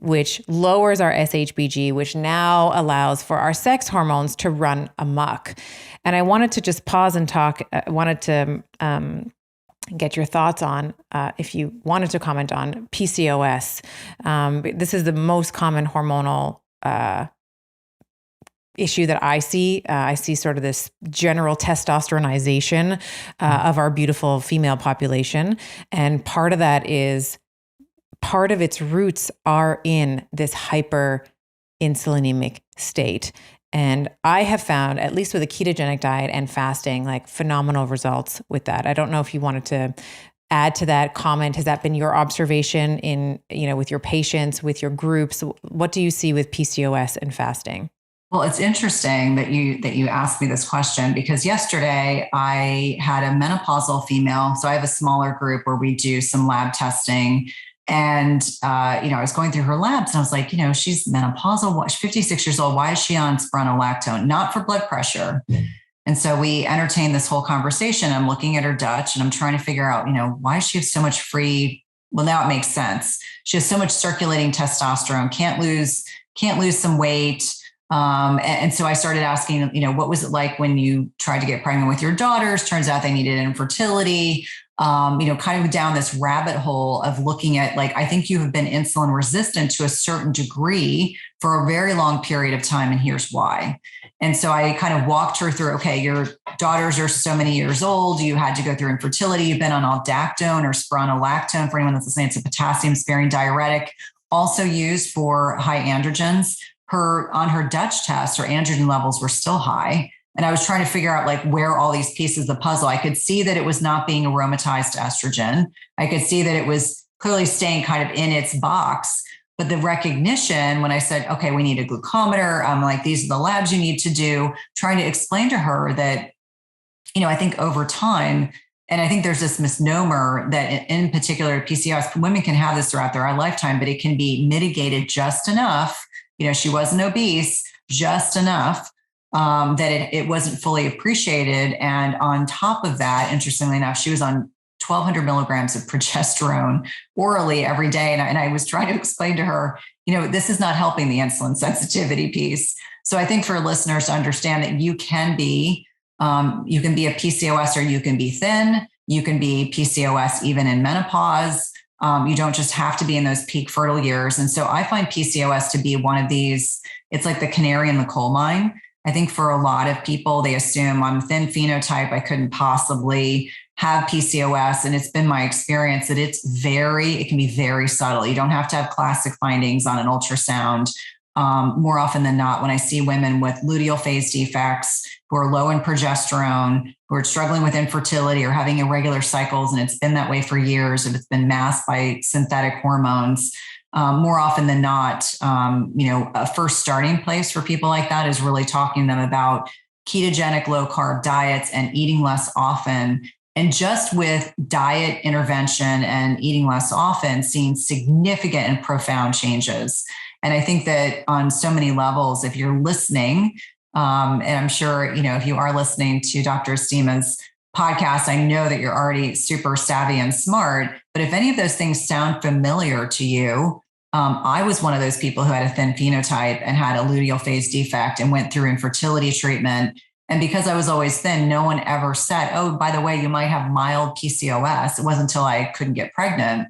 [SPEAKER 2] which lowers our SHBG, which now allows for our sex hormones to run amok. And I wanted to just pause and talk. I wanted to get your thoughts on, if you wanted to comment on PCOS. This is the most common hormonal issue that I see. I see sort of this general testosteronization of our beautiful female population. And part of that is part of its roots are in this hyperinsulinemic state. And I have found, at least with a ketogenic diet and fasting, like phenomenal results with that. I don't know if you wanted to add to that comment. Has that been your observation in, with your patients, with your groups? What do you see with PCOS and fasting?
[SPEAKER 1] Well, it's interesting that you asked me this question, because yesterday I had a menopausal female. So I have a smaller group where we do some lab testing. And, I was going through her labs and I was like, she's menopausal. She's 56 years old. Why is she on spironolactone? Not for blood pressure. And so we entertained this whole conversation. I'm looking at her Dutch and I'm trying to figure out, why does she have so much free? Well, now it makes sense. She has so much circulating testosterone, can't lose some weight. And so I started asking, what was it like when you tried to get pregnant with your daughters? Turns out they needed infertility. Kind of down this rabbit hole of looking at, like, I think you have been insulin resistant to a certain degree for a very long period of time. And here's why. And so I kind of walked her through, okay, your daughters are so many years old. You had to go through infertility. You've been on aldactone or spironolactone. For anyone that's listening, it's a potassium sparing diuretic, also used for high androgens. On her Dutch test, her androgen levels were still high. And I was trying to figure out, like, where all these pieces of the puzzle. I could see that it was not being aromatized to estrogen. I could see that it was clearly staying kind of in its box. But the recognition, when I said, okay, we need a glucometer, I'm like, these are the labs you need to do, trying to explain to her that, I think over time, and I think there's this misnomer that in particular PCOS, women can have this throughout their lifetime, but it can be mitigated just enough. She wasn't obese, just enough that it wasn't fully appreciated. And on top of that, interestingly enough, she was on 1,200 milligrams of progesterone orally every day. And I was trying to explain to her, this is not helping the insulin sensitivity piece. So I think for listeners to understand that you can be a PCOS, or you can be thin, you can be PCOS even in menopause. You don't just have to be in those peak fertile years. And so I find PCOS to be one of these, it's like the canary in the coal mine. I think for a lot of people, they assume I'm thin phenotype, I couldn't possibly have PCOS. And it's been my experience that it can be very subtle. You don't have to have classic findings on an ultrasound. More often than not, when I see women with luteal phase defects who are low in progesterone, who are struggling with infertility or having irregular cycles, and it's been that way for years, if it's been masked by synthetic hormones, more often than not, a first starting place for people like that is really talking to them about ketogenic low carb diets and eating less often. And just with diet intervention and eating less often, seeing significant and profound changes. And I think that on so many levels, if you're listening, and I'm sure, if you are listening to Dr. Estima's podcast, I know that you're already super savvy and smart, but if any of those things sound familiar to you, I was one of those people who had a thin phenotype and had a luteal phase defect and went through infertility treatment. And because I was always thin, no one ever said, oh, by the way, you might have mild PCOS. It wasn't until I couldn't get pregnant.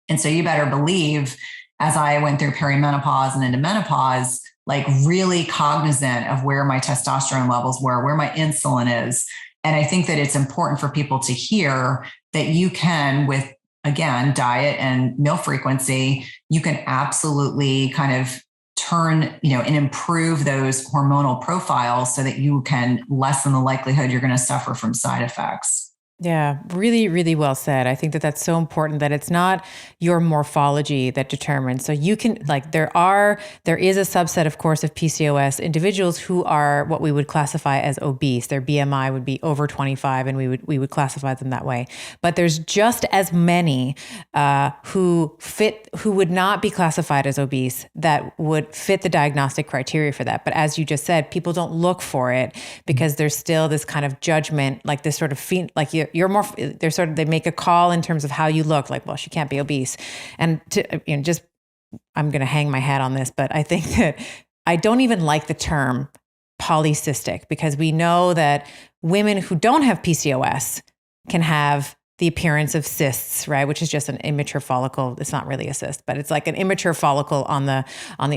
[SPEAKER 1] And so you better believe, as I went through perimenopause and into menopause, like really cognizant of where my testosterone levels were, where my insulin is. And I think that it's important for people to hear that you can, with, again, diet and meal frequency, you can absolutely kind of turn, and improve those hormonal profiles so that you can lessen the likelihood you're going to suffer from side effects.
[SPEAKER 2] Yeah, really, really well said. I think that that's so important, that it's not your morphology that determines. So you can, like, there is a subset, of course, of PCOS individuals who are what we would classify as obese. Their BMI would be over 25, and we would classify them that way. But there's just as many who would not be classified as obese that would fit the diagnostic criteria for that. But as you just said, people don't look for it because there's still this kind of judgment, like this sort of you're more, they make a call in terms of how you look, like, well, she can't be obese. And I'm going to hang my hat on this, but I think that I don't even like the term polycystic, because we know that women who don't have PCOS can have the appearance of cysts, right? Which is just an immature follicle. It's not really a cyst, but it's like an immature follicle on the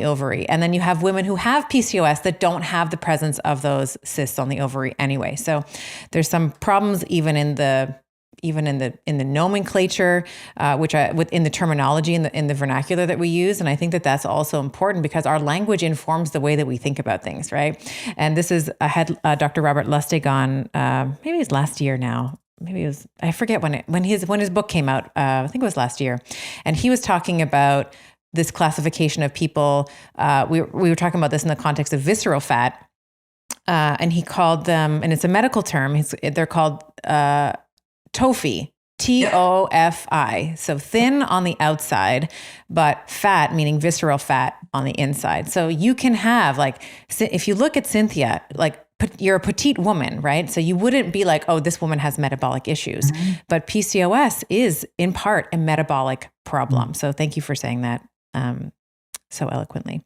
[SPEAKER 2] ovary. And then you have women who have PCOS that don't have the presence of those cysts on the ovary anyway. So there's some problems even in the nomenclature, within the terminology in the vernacular that we use. And I think that that's also important because our language informs the way that we think about things, right? And I had Dr. Robert Lustig on, maybe it's last year now. Maybe it was, I forget when his book came out. I think it was last year. And he was talking about this classification of people. We were talking about this in the context of visceral fat. And he called them, and it's a medical term, they're called TOFI, TOFI. So thin on the outside, but fat, meaning visceral fat, on the inside. So you can have, like, if you look at Cynthia, like, you're a petite woman, right? So you wouldn't be like, oh, this woman has metabolic issues. Mm-hmm. But PCOS is in part a metabolic problem. So thank you for saying that so eloquently.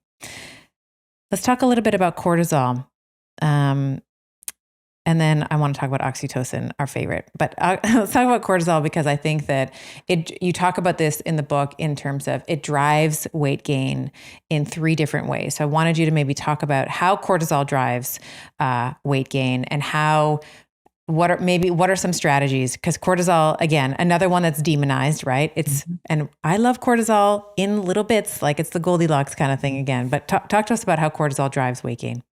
[SPEAKER 2] Let's talk a little bit about cortisol. And then I want to talk about oxytocin, our favorite. But let's talk about cortisol, because I think that you talk about this in the book in terms of it drives weight gain in 3 different ways. So I wanted you to maybe talk about how cortisol drives weight gain, and what are some strategies? Because cortisol, again, another one that's demonized, right? And I love cortisol in little bits, like it's the Goldilocks kind of thing again. But talk to us about how cortisol drives weight gain.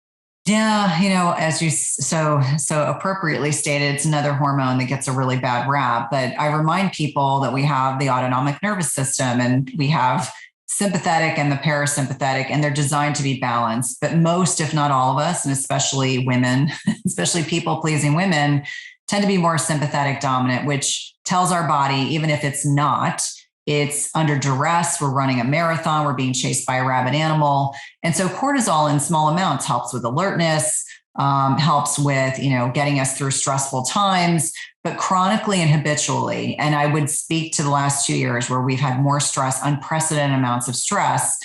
[SPEAKER 1] Yeah, as you so appropriately stated, it's another hormone that gets a really bad rap. But I remind people that we have the autonomic nervous system, and we have sympathetic and the parasympathetic, and they're designed to be balanced. But most, if not all of us, and especially women, especially people-pleasing women, tend to be more sympathetic dominant, which tells our body, even if it's not, it's under duress, we're running a marathon, we're being chased by a rabid animal. And so cortisol in small amounts helps with alertness, helps with, getting us through stressful times, but chronically and habitually. And I would speak to the last 2 years where we've had more stress, unprecedented amounts of stress.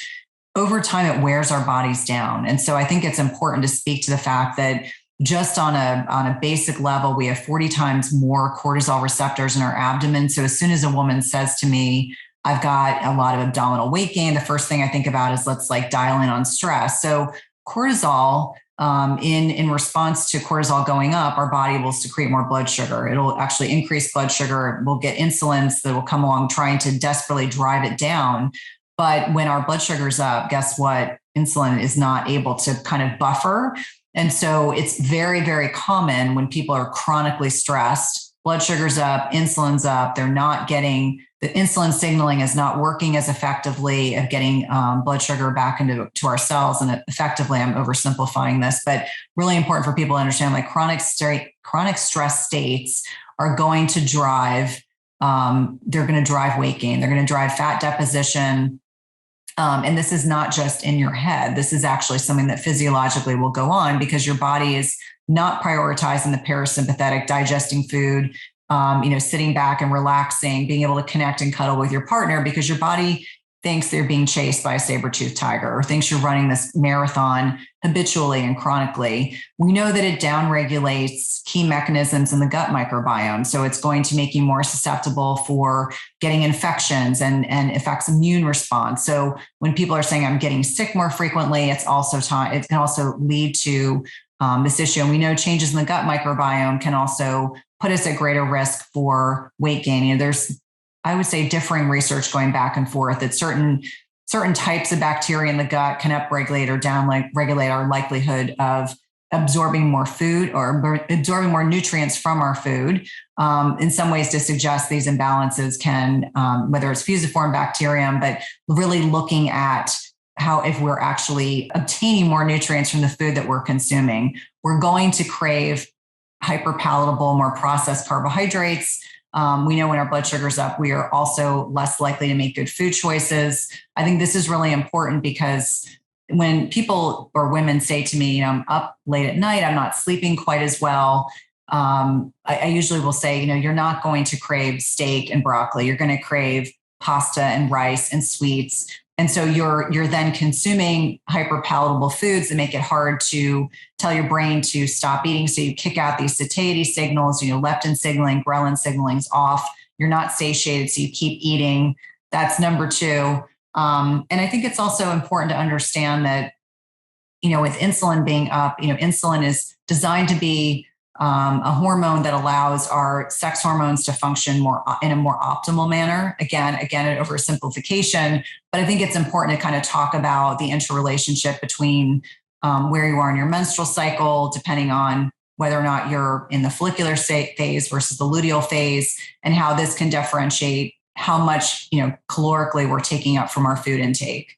[SPEAKER 1] Over time, it wears our bodies down. And so I think it's important to speak to the fact that just on a basic level, we have 40 times more cortisol receptors in our abdomen. So as soon as a woman says to me, I've got a lot of abdominal weight gain, the first thing I think about is let's dial in on stress. So cortisol, in response to cortisol going up, our body will secrete more blood sugar. It'll actually increase blood sugar. We'll get insulins that will come along trying to desperately drive it down. But when our blood sugar's up, guess what? Insulin is not able to kind of buffer. And so it's very, very common when people are chronically stressed, blood sugar's up, insulin's up, they're not getting, the insulin signaling is not working as effectively of getting blood sugar back into our cells. And effectively, I'm oversimplifying this, but really important for people to understand, like chronic stress states are going to drive, they're going to drive weight gain. They're going to drive fat deposition. And this is not just in your head. This is actually something that physiologically will go on because your body is not prioritizing the parasympathetic, digesting food, sitting back and relaxing, being able to connect and cuddle with your partner because your body thinks they're being chased by a saber-toothed tiger or thinks you're running this marathon habitually and chronically. We know that it downregulates key mechanisms in the gut microbiome. So it's going to make you more susceptible for getting infections and affects immune response. So when people are saying I'm getting sick more frequently, it can also lead to this issue. And we know changes in the gut microbiome can also put us at greater risk for weight gain. There's, I would say, differing research going back and forth that certain certain types of bacteria in the gut can upregulate or regulate our likelihood of absorbing more food or absorbing more nutrients from our food. In some ways to suggest these imbalances can, whether it's fusiform bacterium, but really looking at how if we're actually obtaining more nutrients from the food that we're consuming, we're going to crave hyperpalatable, more processed carbohydrates. We know when our blood sugar's up, we are also less likely to make good food choices. I think this is really important because when people or women say to me, I'm up late at night, I'm not sleeping quite as well. I usually will say, you're not going to crave steak and broccoli. You're going to crave pasta and rice and sweets. And so you're then consuming hyperpalatable foods that make it hard to tell your brain to stop eating. So you kick out these satiety signals, leptin signaling, ghrelin signaling's off. You're not satiated, so you keep eating. That's number two. And I think it's also important to understand that, with insulin being up, insulin is designed to be a hormone that allows our sex hormones to function in a more optimal manner. Again, an oversimplification, but I think it's important to kind of talk about the interrelationship between where you are in your menstrual cycle, depending on whether or not you're in the follicular phase versus the luteal phase, and how this can differentiate how much, calorically we're taking up from our food intake.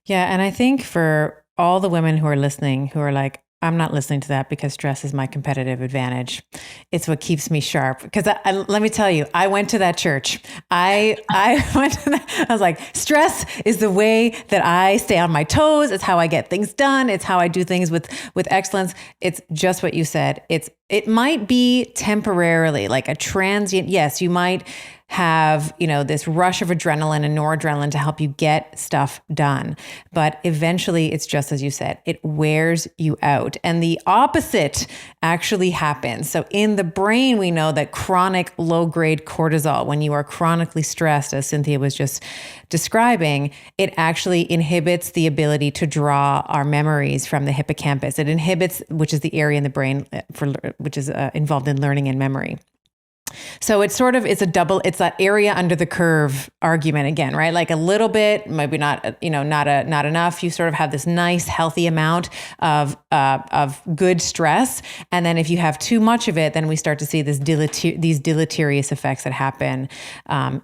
[SPEAKER 2] Yeah. And I think for all the women who are listening, who are like, I'm not listening to that because stress is my competitive advantage. It's what keeps me sharp. Because let me tell you, I went to that church. I went to that. I was like, stress is the way that I stay on my toes. It's how I get things done. It's how I do things with excellence. It's just what you said. It might be temporarily like a transient. Yes, you might have, this rush of adrenaline and noradrenaline to help you get stuff done. But eventually it's just as you said, it wears you out. And the opposite actually happens. So in the brain, we know that chronic low-grade cortisol, when you are chronically stressed, as Cynthia was just describing, it actually inhibits the ability to draw our memories from the hippocampus. It inhibits, which is the area in the brain which is involved in learning and memory. So it's that area under the curve argument again, right? Like a little bit, maybe not, not enough. You sort of have this nice, healthy amount of good stress. And then if you have too much of it, then we start to see these deleterious effects that happen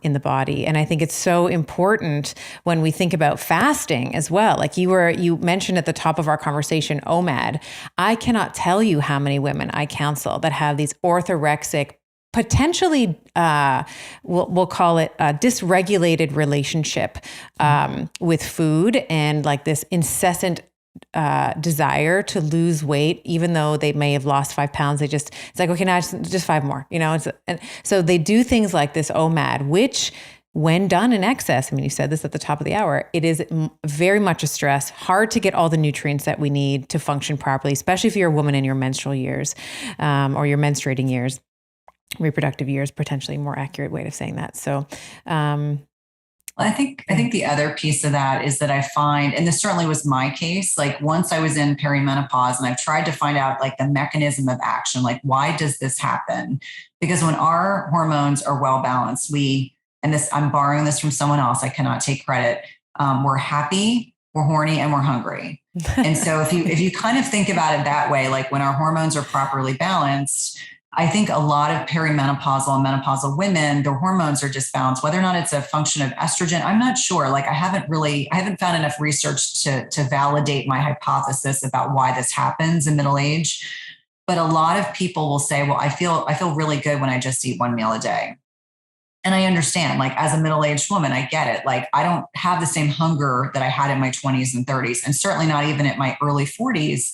[SPEAKER 2] in the body. And I think it's so important when we think about fasting as well. Like you mentioned at the top of our conversation, OMAD. I cannot tell you how many women I counsel that have these orthorexic, potentially, we'll call it a dysregulated relationship with food, and like this incessant desire to lose weight, even though they may have lost 5 pounds. It's like, okay, now just 5 more, and so they do things like this OMAD, which when done in excess, you said this at the top of the hour, it is very much a stress, hard to get all the nutrients that we need to function properly, especially if you're a woman in your menstrual years or your menstruating years. Reproductive years, potentially more accurate way of saying that. So,
[SPEAKER 1] I think the other piece of that is that I find, and this certainly was my case, like once I was in perimenopause and I've tried to find out like the mechanism of action, like why does this happen? Because when our hormones are well balanced, I'm borrowing this from someone else, I cannot take credit. We're happy, we're horny, and we're hungry. And so if you kind of think about it that way, like when our hormones are properly balanced, I think a lot of perimenopausal and menopausal women, their hormones are disbalanced. Whether or not it's a function of estrogen, I'm not sure. Like I haven't found enough research to validate my hypothesis about why this happens in middle age. But a lot of people will say, well, I feel really good when I just eat 1 meal a day. And I understand, like as a middle-aged woman, I get it. Like I don't have the same hunger that I had in my 20s and 30s, and certainly not even at my early 40s.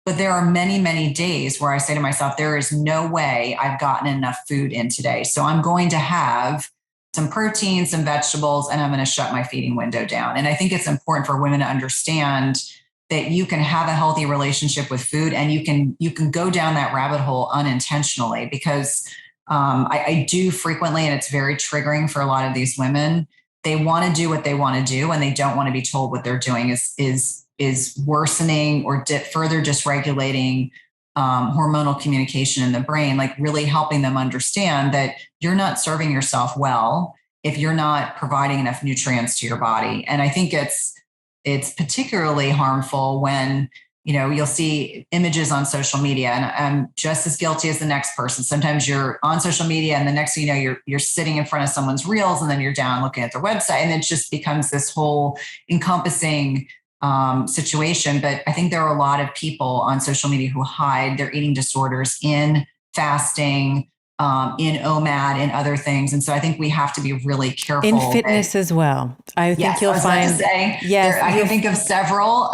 [SPEAKER 1] But there are many, many days where I say to myself, there is no way I've gotten enough food in today. So I'm going to have some protein, some vegetables, and I'm going to shut my feeding window down. And I think it's important for women to understand that you can have a healthy relationship with food, and you can go down that rabbit hole unintentionally, because I do frequently, and it's very triggering for a lot of these women. They want to do what they want to do, and they don't want to be told what they're doing is worsening or further dysregulating hormonal communication in the brain, like really helping them understand that you're not serving yourself well. if you're not providing enough nutrients to your body. And I think it's particularly harmful when, you'll see images on social media, and I'm just as guilty as the next person. Sometimes you're on social media and the next thing you know, you're sitting in front of someone's reels, and then you're down looking at their website, and it just becomes this whole encompassing situation. But I think there are a lot of people on social media who hide their eating disorders in fasting, in OMAD, and other things. And so I think we have to be really careful.
[SPEAKER 2] In fitness as well. I think you'll find.
[SPEAKER 1] Yes, I can think of several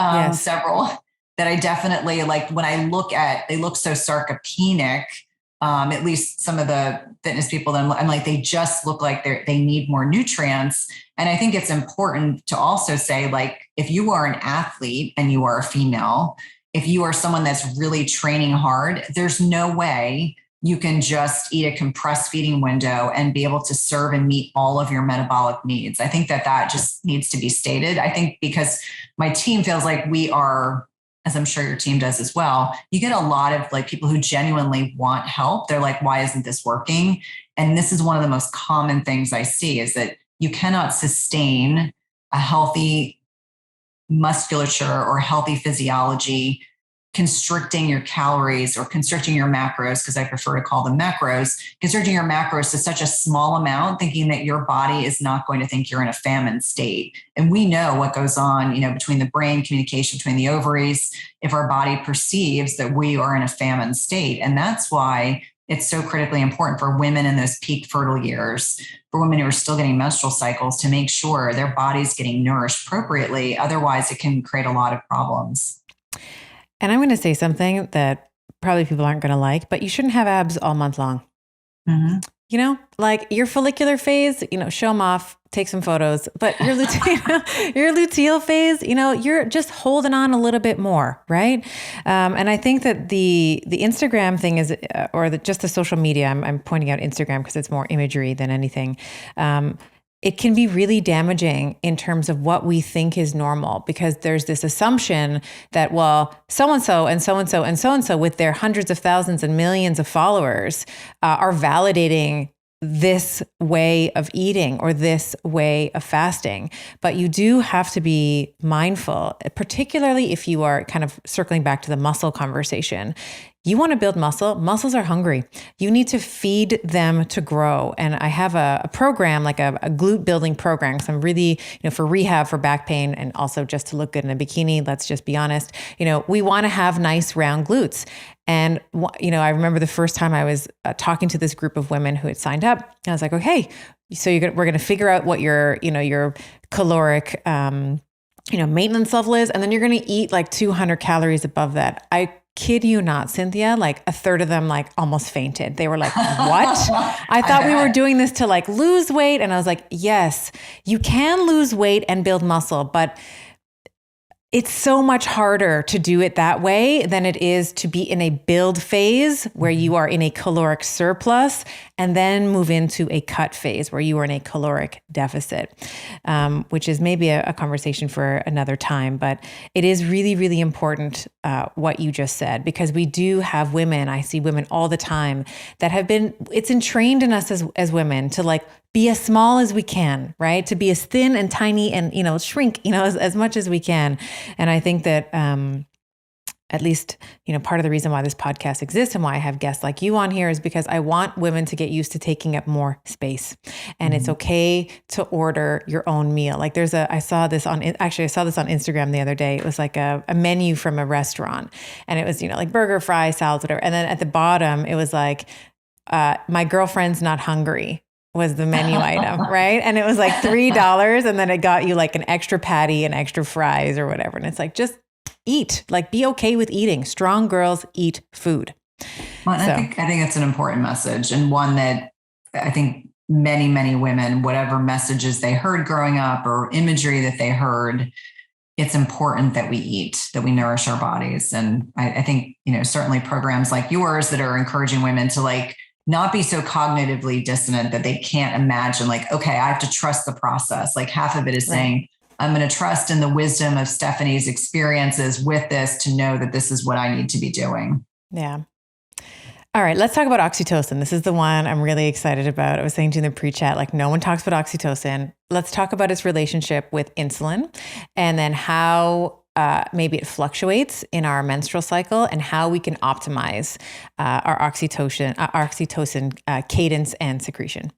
[SPEAKER 1] that I definitely like. When I look at, they look so sarcopenic. At least some of the fitness people, I'm like, they just look like they need more nutrients. And I think it's important to also say, like, if you are an athlete and you are a female, if you are someone that's really training hard, there's no way you can just eat a compressed feeding window and be able to serve and meet all of your metabolic needs. I think that just needs to be stated. I think because my team feels like we are, as I'm sure your team does as well, you get a lot of like people who genuinely want help. They're like, why isn't this working? And this is one of the most common things I see, is that you cannot sustain a healthy musculature or healthy physiology constricting your calories or constricting your macros, because I prefer to call them macros, constricting your macros to such a small amount, thinking that your body is not going to think you're in a famine state. And we know what goes on, between the brain, communication between the ovaries, if our body perceives that we are in a famine state. And that's why it's so critically important for women in those peak fertile years, for women who are still getting menstrual cycles, to make sure their body's getting nourished appropriately. Otherwise, it can create a lot of problems.
[SPEAKER 2] And I'm going to say something that probably people aren't going to like, but you shouldn't have abs all month long.
[SPEAKER 1] Mm-hmm.
[SPEAKER 2] Like your follicular phase, show them off, take some photos, but your luteal phase, you're just holding on a little bit more. Right. And I think that the Instagram thing is, or just the social media, I'm pointing out Instagram because it's more imagery than anything. It can be really damaging in terms of what we think is normal, because there's this assumption that, well, so-and-so and so-and-so and so-and-so with their hundreds of thousands and millions of followers are validating this way of eating or this way of fasting. But you do have to be mindful, particularly if you are kind of circling back to the muscle conversation. You want to build muscle. Muscles are hungry. You need to feed them to grow. And I have a program, like a glute building program. So I'm really, for rehab, for back pain, and also just to look good in a bikini. Let's just be honest. We want to have nice round glutes. And, I remember the first time I was talking to this group of women who had signed up, and I was like, okay, so we're going to figure out what your caloric, maintenance level is. And then you're going to eat like 200 calories above that. I kid you not, Cynthia, like a third of them like almost fainted. They were like, what? I thought we were doing this to like lose weight. And I was like, yes, you can lose weight and build muscle, but it's so much harder to do it that way than it is to be in a build phase where you are in a caloric surplus and then move into a cut phase where you are in a caloric deficit, which is maybe a conversation for another time. But it is really, really important what you just said, because we do have women, I see women all the time that have been, it's entrained in us as women to like be as small as we can, right? To be as thin and tiny and, shrink, as much as we can. And I think that, at least, part of the reason why this podcast exists and why I have guests like you on here is because I want women to get used to taking up more space. And it's okay to order your own meal. Like I saw this on Instagram the other day. It was like a menu from a restaurant, and it was, like burger, fries, salads, whatever. And then at the bottom, it was like, my girlfriend's not hungry was the menu item, right? And it was like $3, and then it got you like an extra patty and extra fries or whatever. And it's like, just eat, like be okay with eating. Strong girls eat food.
[SPEAKER 1] Well, I think it's an important message, and one that I think many, many women, whatever messages they heard growing up or imagery that they heard, it's important that we eat, that we nourish our bodies. And I think, certainly programs like yours that are encouraging women to like not be so cognitively dissonant that they can't imagine like, okay, I have to trust the process. Like half of it is saying, I'm going to trust in the wisdom of Stephanie's experiences with this to know that this is what I need to be doing.
[SPEAKER 2] Yeah. All right, let's talk about oxytocin. This is the one I'm really excited about. I was saying to you in the pre-chat, like no one talks about oxytocin. Let's talk about its relationship with insulin and then how maybe it fluctuates in our menstrual cycle and how we can optimize our oxytocin cadence and secretion.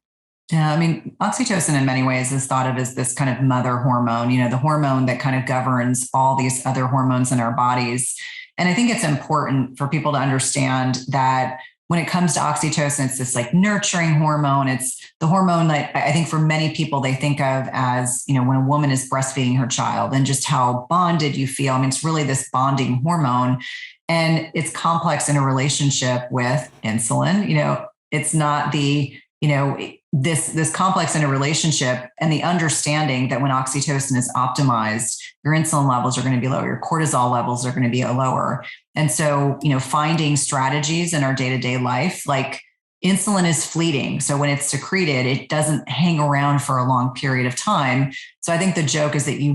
[SPEAKER 1] Yeah, I mean, oxytocin in many ways is thought of as this kind of mother hormone, the hormone that kind of governs all these other hormones in our bodies. And I think it's important for people to understand that when it comes to oxytocin, it's this like nurturing hormone. It's the hormone that I think for many people, they think of as, when a woman is breastfeeding her child and just how bonded you feel. I mean, it's really this bonding hormone, and it's complex in a relationship with insulin. It's not the, this complex in a relationship, and the understanding that when oxytocin is optimized, your insulin levels are going to be lower, your cortisol levels are going to be lower. And so, finding strategies in our day-to-day life, like insulin is fleeting. So when it's secreted, it doesn't hang around for a long period of time. So I think the joke is that the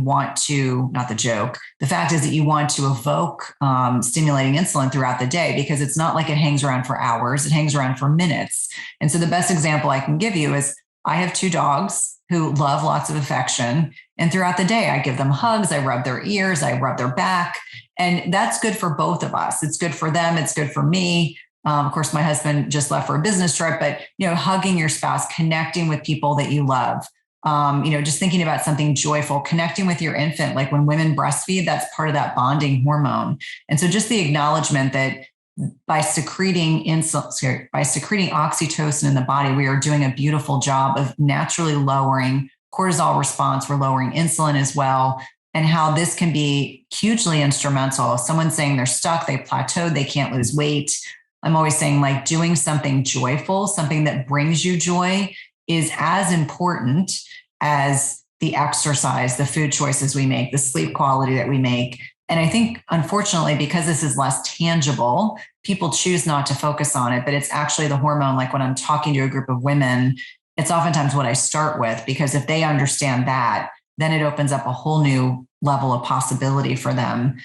[SPEAKER 1] fact is that you want to evoke stimulating insulin throughout the day, because it's not like it hangs around for hours, it hangs around for minutes. And so the best example I can give you is I have 2 dogs who love lots of affection. And throughout the day, I give them hugs, I rub their ears, I rub their back. And that's good for both of us. It's good for them. It's good for me. Of course, my husband just left for a business trip, but, hugging your spouse, connecting with people that you love, just thinking about something joyful, connecting with your infant. Like when women breastfeed, that's part of that bonding hormone. And so just the acknowledgement that by secreting oxytocin in the body, we are doing a beautiful job of naturally lowering cortisol response. We're lowering insulin as well. And how this can be hugely instrumental. If someone's saying they're stuck, they plateaued, they can't lose weight, I'm always saying like doing something joyful, something that brings you joy, is as important as the exercise, the food choices we make, the sleep quality that we make. And I think, unfortunately, because this is less tangible, people choose not to focus on it, but it's actually the hormone. Like when I'm talking to a group of women, it's oftentimes what I start with, because if they understand that, then it opens up a whole new level of possibility for them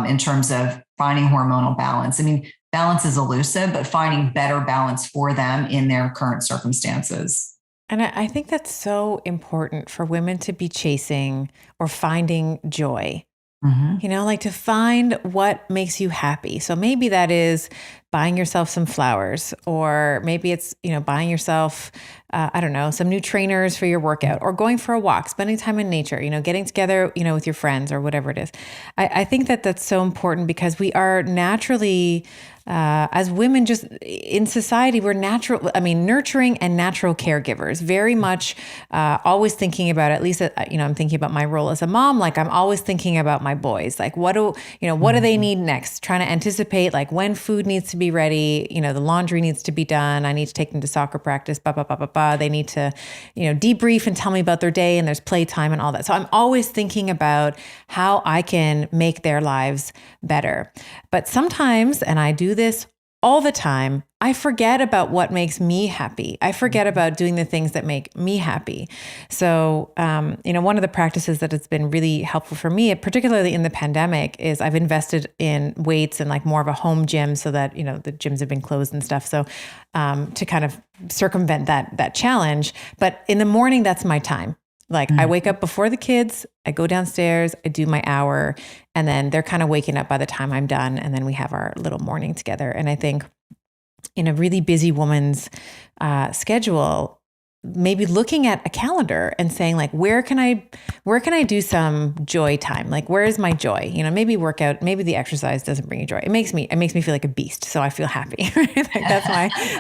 [SPEAKER 1] in terms of finding hormonal balance. I mean, balance is elusive, but finding better balance for them in their current circumstances.
[SPEAKER 2] And I think that's so important for women to be chasing or finding joy. Mm-hmm. Like to find what makes you happy. So maybe that is buying yourself some flowers, or maybe it's, buying yourself, some new trainers for your workout, or going for a walk, spending time in nature, getting together, with your friends or whatever it is. I think that that's so important, because we are naturally, as women, just in society, we're nurturing and natural caregivers, very much always thinking about, at least, I'm thinking about my role as a mom. Like I'm always thinking about my boys, like what do they need next? Trying to anticipate like when food needs to be ready, the laundry needs to be done. I need to take them to soccer practice, They need to, debrief and tell me about their day, and there's playtime and all that. So I'm always thinking about how I can make their lives better. But sometimes, and I do this all the time, I forget about what makes me happy. I forget about doing the things that make me happy. So, one of the practices that has been really helpful for me, particularly in the pandemic, is I've invested in weights and like more of a home gym, so that, the gyms have been closed and stuff. So, to kind of circumvent that challenge. But in the morning, that's my time. Like I wake up before the kids, I go downstairs, I do my hour, and then they're kind of waking up by the time I'm done. And then we have our little morning together. And I think in a really busy woman's schedule, maybe looking at a calendar and saying like, where can I do some joy time? Like, where is my joy? Maybe workout, maybe the exercise doesn't bring you joy. It makes me feel like a beast. So I feel happy. Right? Like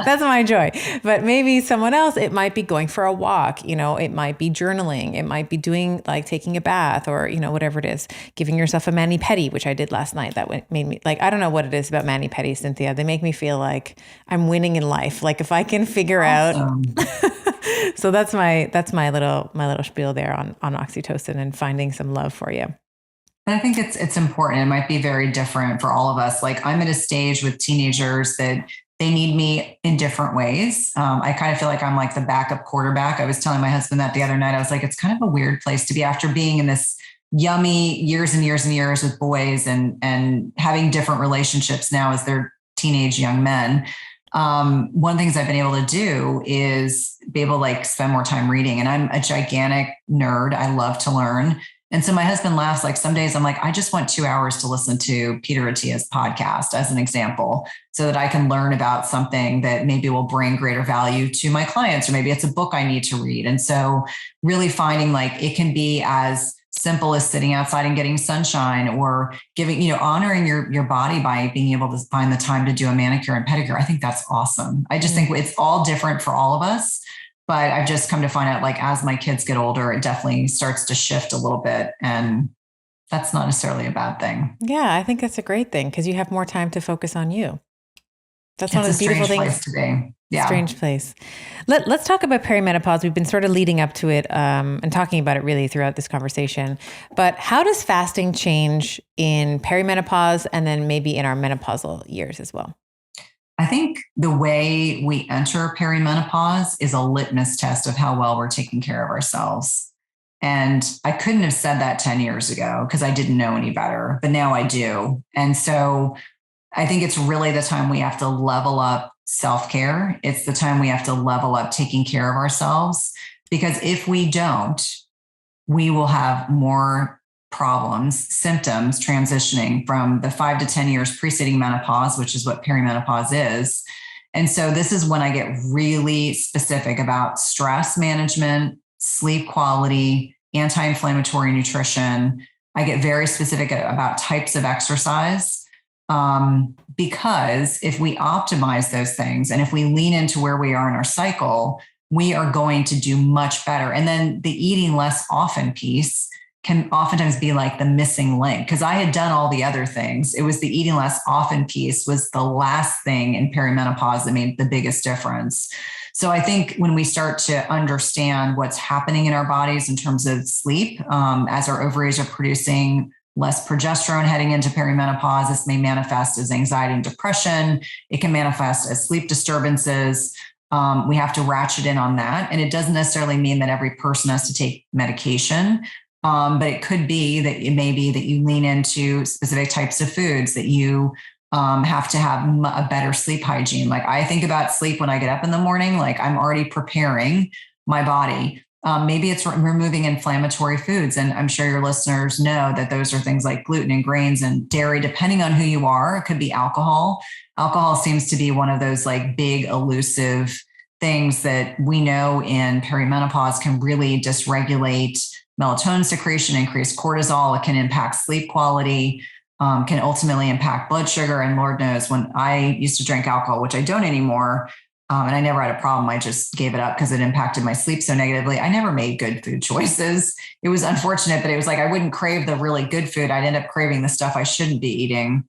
[SPEAKER 2] that's my joy. But maybe someone else, it might be going for a walk, it might be journaling. It might be doing like taking a bath, or, whatever it is, giving yourself a mani-pedi, which I did last night. That made me like, I don't know what it is about mani-pedis, Cynthia. They make me feel like I'm winning in life. Like if I can figure out. So that's my little spiel there on oxytocin and finding some love for you.
[SPEAKER 1] And I think it's important. It might be very different for all of us. Like I'm at a stage with teenagers that they need me in different ways. I kind of feel like I'm like the backup quarterback. I was telling my husband that the other night. I was like, it's kind of a weird place to be after being in this yummy years and years and years with boys and having different relationships now as they're teenage young men. one of the things I've been able to do is be able to like spend more time reading. And I'm a gigantic nerd. I love to learn. And so my husband laughs, like some days I'm like, I just want 2 hours to listen to Peter Attia's podcast as an example, so that I can learn about something that maybe will bring greater value to my clients, or maybe it's a book I need to read. And so really finding like it can be as simple as sitting outside and getting sunshine, or giving, honoring your body by being able to find the time to do a manicure and pedicure. I think that's awesome. I just think it's all different for all of us. But I've just come to find out, like, as my kids get older, it definitely starts to shift a little bit. And that's not necessarily a bad thing.
[SPEAKER 2] Yeah, I think that's a great thing, because you have more time to focus on you. That's one of the beautiful things.
[SPEAKER 1] Place to be. Yeah.
[SPEAKER 2] Strange place. Let's talk about perimenopause. We've been sort of leading up to it and talking about it really throughout this conversation. But how does fasting change in perimenopause and then maybe in our menopausal years as well?
[SPEAKER 1] I think the way we enter perimenopause is a litmus test of how well we're taking care of ourselves. And I couldn't have said that 10 years ago because I didn't know any better, but now I do. And so I think it's really the time we have to level up self-care. It's the time we have to level up taking care of ourselves, because if we don't, we will have more problems, symptoms transitioning from the 5 to 10 years preceding menopause, which is what perimenopause is. And so this is when I get really specific about stress management, sleep quality, anti-inflammatory nutrition. I get very specific about types of exercise, because if we optimize those things and if we lean into where we are in our cycle, we are going to do much better. And then the eating less often piece can oftentimes be like the missing link, because I had done all the other things. It was the eating less often piece was the last thing in perimenopause that made the biggest difference. So I think when we start to understand what's happening in our bodies in terms of sleep, as our ovaries are producing less progesterone heading into perimenopause, this may manifest as anxiety and depression. It can manifest as sleep disturbances. We have to ratchet in on that. And it doesn't necessarily mean that every person has to take medication. But it could be that it may be that you lean into specific types of foods, that you have to have a better sleep hygiene. Like I think about sleep when I get up in the morning, like I'm already preparing my body. Maybe it's removing inflammatory foods. And I'm sure your listeners know that those are things like gluten and grains and dairy, depending on who you are. It could be alcohol. Alcohol seems to be one of those like big elusive things that we know in perimenopause can really dysregulate melatonin secretion, increase cortisol. It can impact sleep quality, can ultimately impact blood sugar. And Lord knows, when I used to drink alcohol, which I don't anymore, and I never had a problem, I just gave it up because it impacted my sleep so negatively. I never made good food choices. It was unfortunate, but it was like I wouldn't crave the really good food. I'd end up craving the stuff I shouldn't be eating.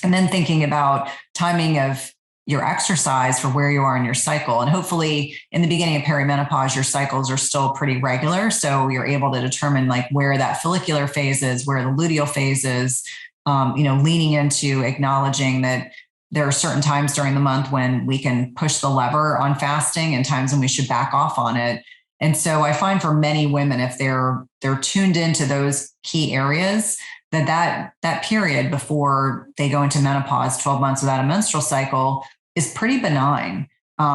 [SPEAKER 1] And then thinking about timing of your exercise for where you are in your cycle. And hopefully in the beginning of perimenopause, your cycles are still pretty regular. So you're able to determine like where that follicular phase is, where the luteal phase is, leaning into acknowledging that there are certain times during the month when we can push the lever on fasting and times when we should back off on it. And so I find for many women, if they're tuned into those key areas, that period before they go into menopause, 12 months without a menstrual cycle, is pretty benign.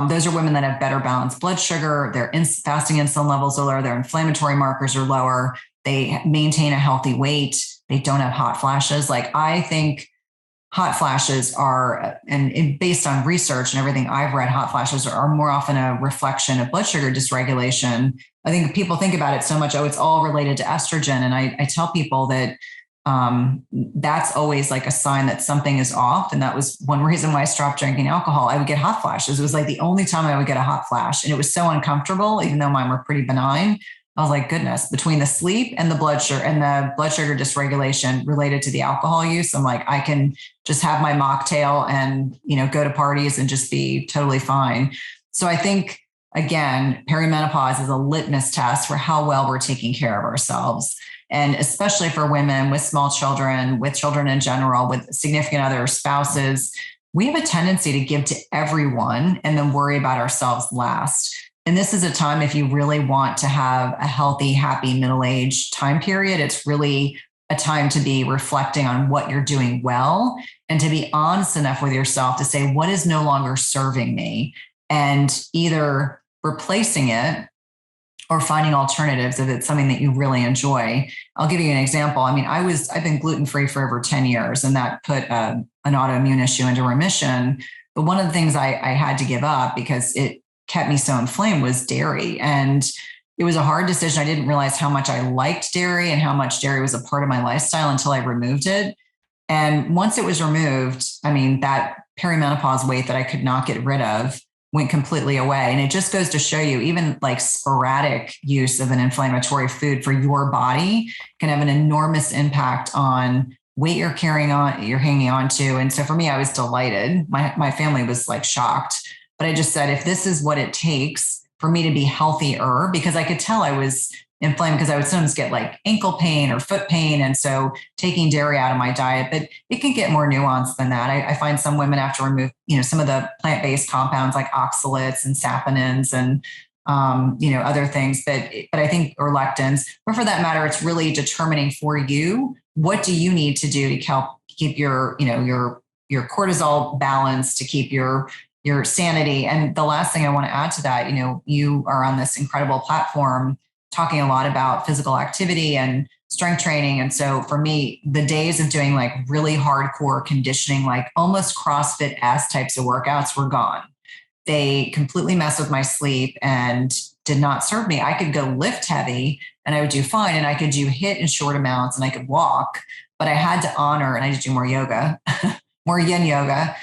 [SPEAKER 1] Those are women that have better balanced blood sugar, their fasting insulin levels are lower, their inflammatory markers are lower, they maintain a healthy weight, they don't have hot flashes. Like I think hot flashes are, and based on research and everything I've read, hot flashes are more often a reflection of blood sugar dysregulation. I think people think about it so much, it's all related to estrogen. And I tell people that that's always like a sign that something is off. And that was one reason why I stopped drinking alcohol. I would get hot flashes. It was like the only time I would get a hot flash. And it was so uncomfortable, even though mine were pretty benign. I was like, goodness, between the sleep and the blood sugar dysregulation related to the alcohol use, I'm like, I can just have my mocktail and, go to parties and just be totally fine. So I think, again, perimenopause is a litmus test for how well we're taking care of ourselves. And especially for women with small children, with children in general, with significant other spouses, we have a tendency to give to everyone and then worry about ourselves last. And this is a time, if you really want to have a healthy, happy middle-aged time period, it's really a time to be reflecting on what you're doing well and to be honest enough with yourself to say, what is no longer serving me, and either replacing it or finding alternatives if it's something that you really enjoy. I'll give you an example. I mean, I've been gluten-free for over 10 years, and that put an autoimmune issue into remission. But one of the things I had to give up because it kept me so inflamed was dairy. And it was a hard decision. I didn't realize how much I liked dairy and how much dairy was a part of my lifestyle until I removed it. And once it was removed, I mean, that perimenopause weight that I could not get rid of went completely away. And it just goes to show you, even like sporadic use of an inflammatory food for your body can have an enormous impact on weight you're carrying on, you're hanging on to. And so for me, I was delighted. My family was like shocked, but I just said, if this is what it takes for me to be healthier, because I could tell I was inflamed because I would sometimes get like ankle pain or foot pain. And so taking dairy out of my diet, but it can get more nuanced than that. I find some women have to remove, some of the plant-based compounds like oxalates and saponins and, other things but I think, or lectins, but for that matter, it's really determining for you, what do you need to do to help keep your cortisol balanced, to keep your sanity. And the last thing I want to add to that, you are on this incredible platform talking a lot about physical activity and strength training. And so for me, the days of doing like really hardcore conditioning, like almost CrossFit-esque types of workouts were gone. They completely messed with my sleep and did not serve me. I could go lift heavy and I would do fine. And I could do HIIT in short amounts and I could walk, but I had to honor, and I just do more yoga, more yin yoga,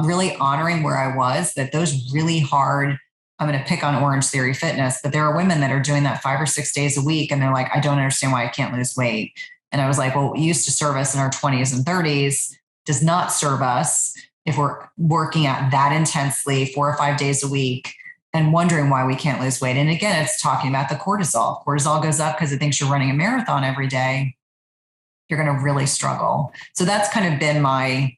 [SPEAKER 1] really honoring where I was, that those really hard, I'm going to pick on Orange Theory Fitness, but there are women that are doing that 5 or 6 days a week. And they're like, I don't understand why I can't lose weight. And I was like, well, it used to serve us in our 20s and 30s, does not serve us if we're working out that intensely 4 or 5 days a week and wondering why we can't lose weight. And again, it's talking about the cortisol. Cortisol goes up because it thinks you're running a marathon every day. You're going to really struggle. So that's kind of been my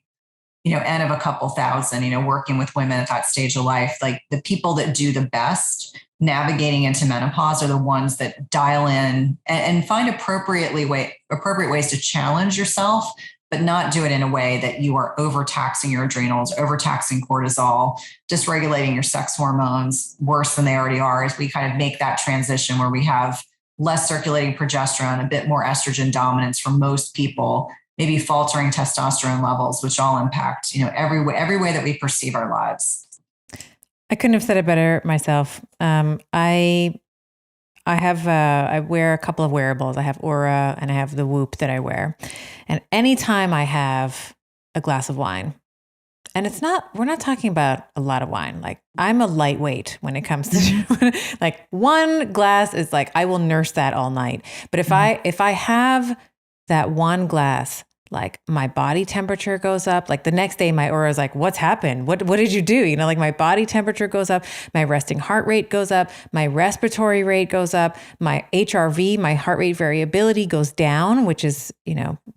[SPEAKER 1] N of a couple thousand, working with women at that stage of life. Like the people that do the best navigating into menopause are the ones that dial in and find appropriate ways to challenge yourself, but not do it in a way that you are overtaxing your adrenals, overtaxing cortisol, dysregulating your sex hormones worse than they already are, as we kind of make that transition where we have less circulating progesterone, a bit more estrogen dominance for most people, maybe faltering testosterone levels, which all impact, every way that we perceive our lives.
[SPEAKER 2] I couldn't have said it better myself. I wear a couple of wearables. I have Aura and I have the Whoop that I wear. And anytime I have a glass of wine, and we're not talking about a lot of wine. Like I'm a lightweight when it comes to like one glass is like, I will nurse that all night. But if I have that one glass, like my body temperature goes up. Like the next day, my Aura is like, what's happened? What did you do? Like my body temperature goes up, my resting heart rate goes up, my respiratory rate goes up, my HRV, my heart rate variability goes down, which is,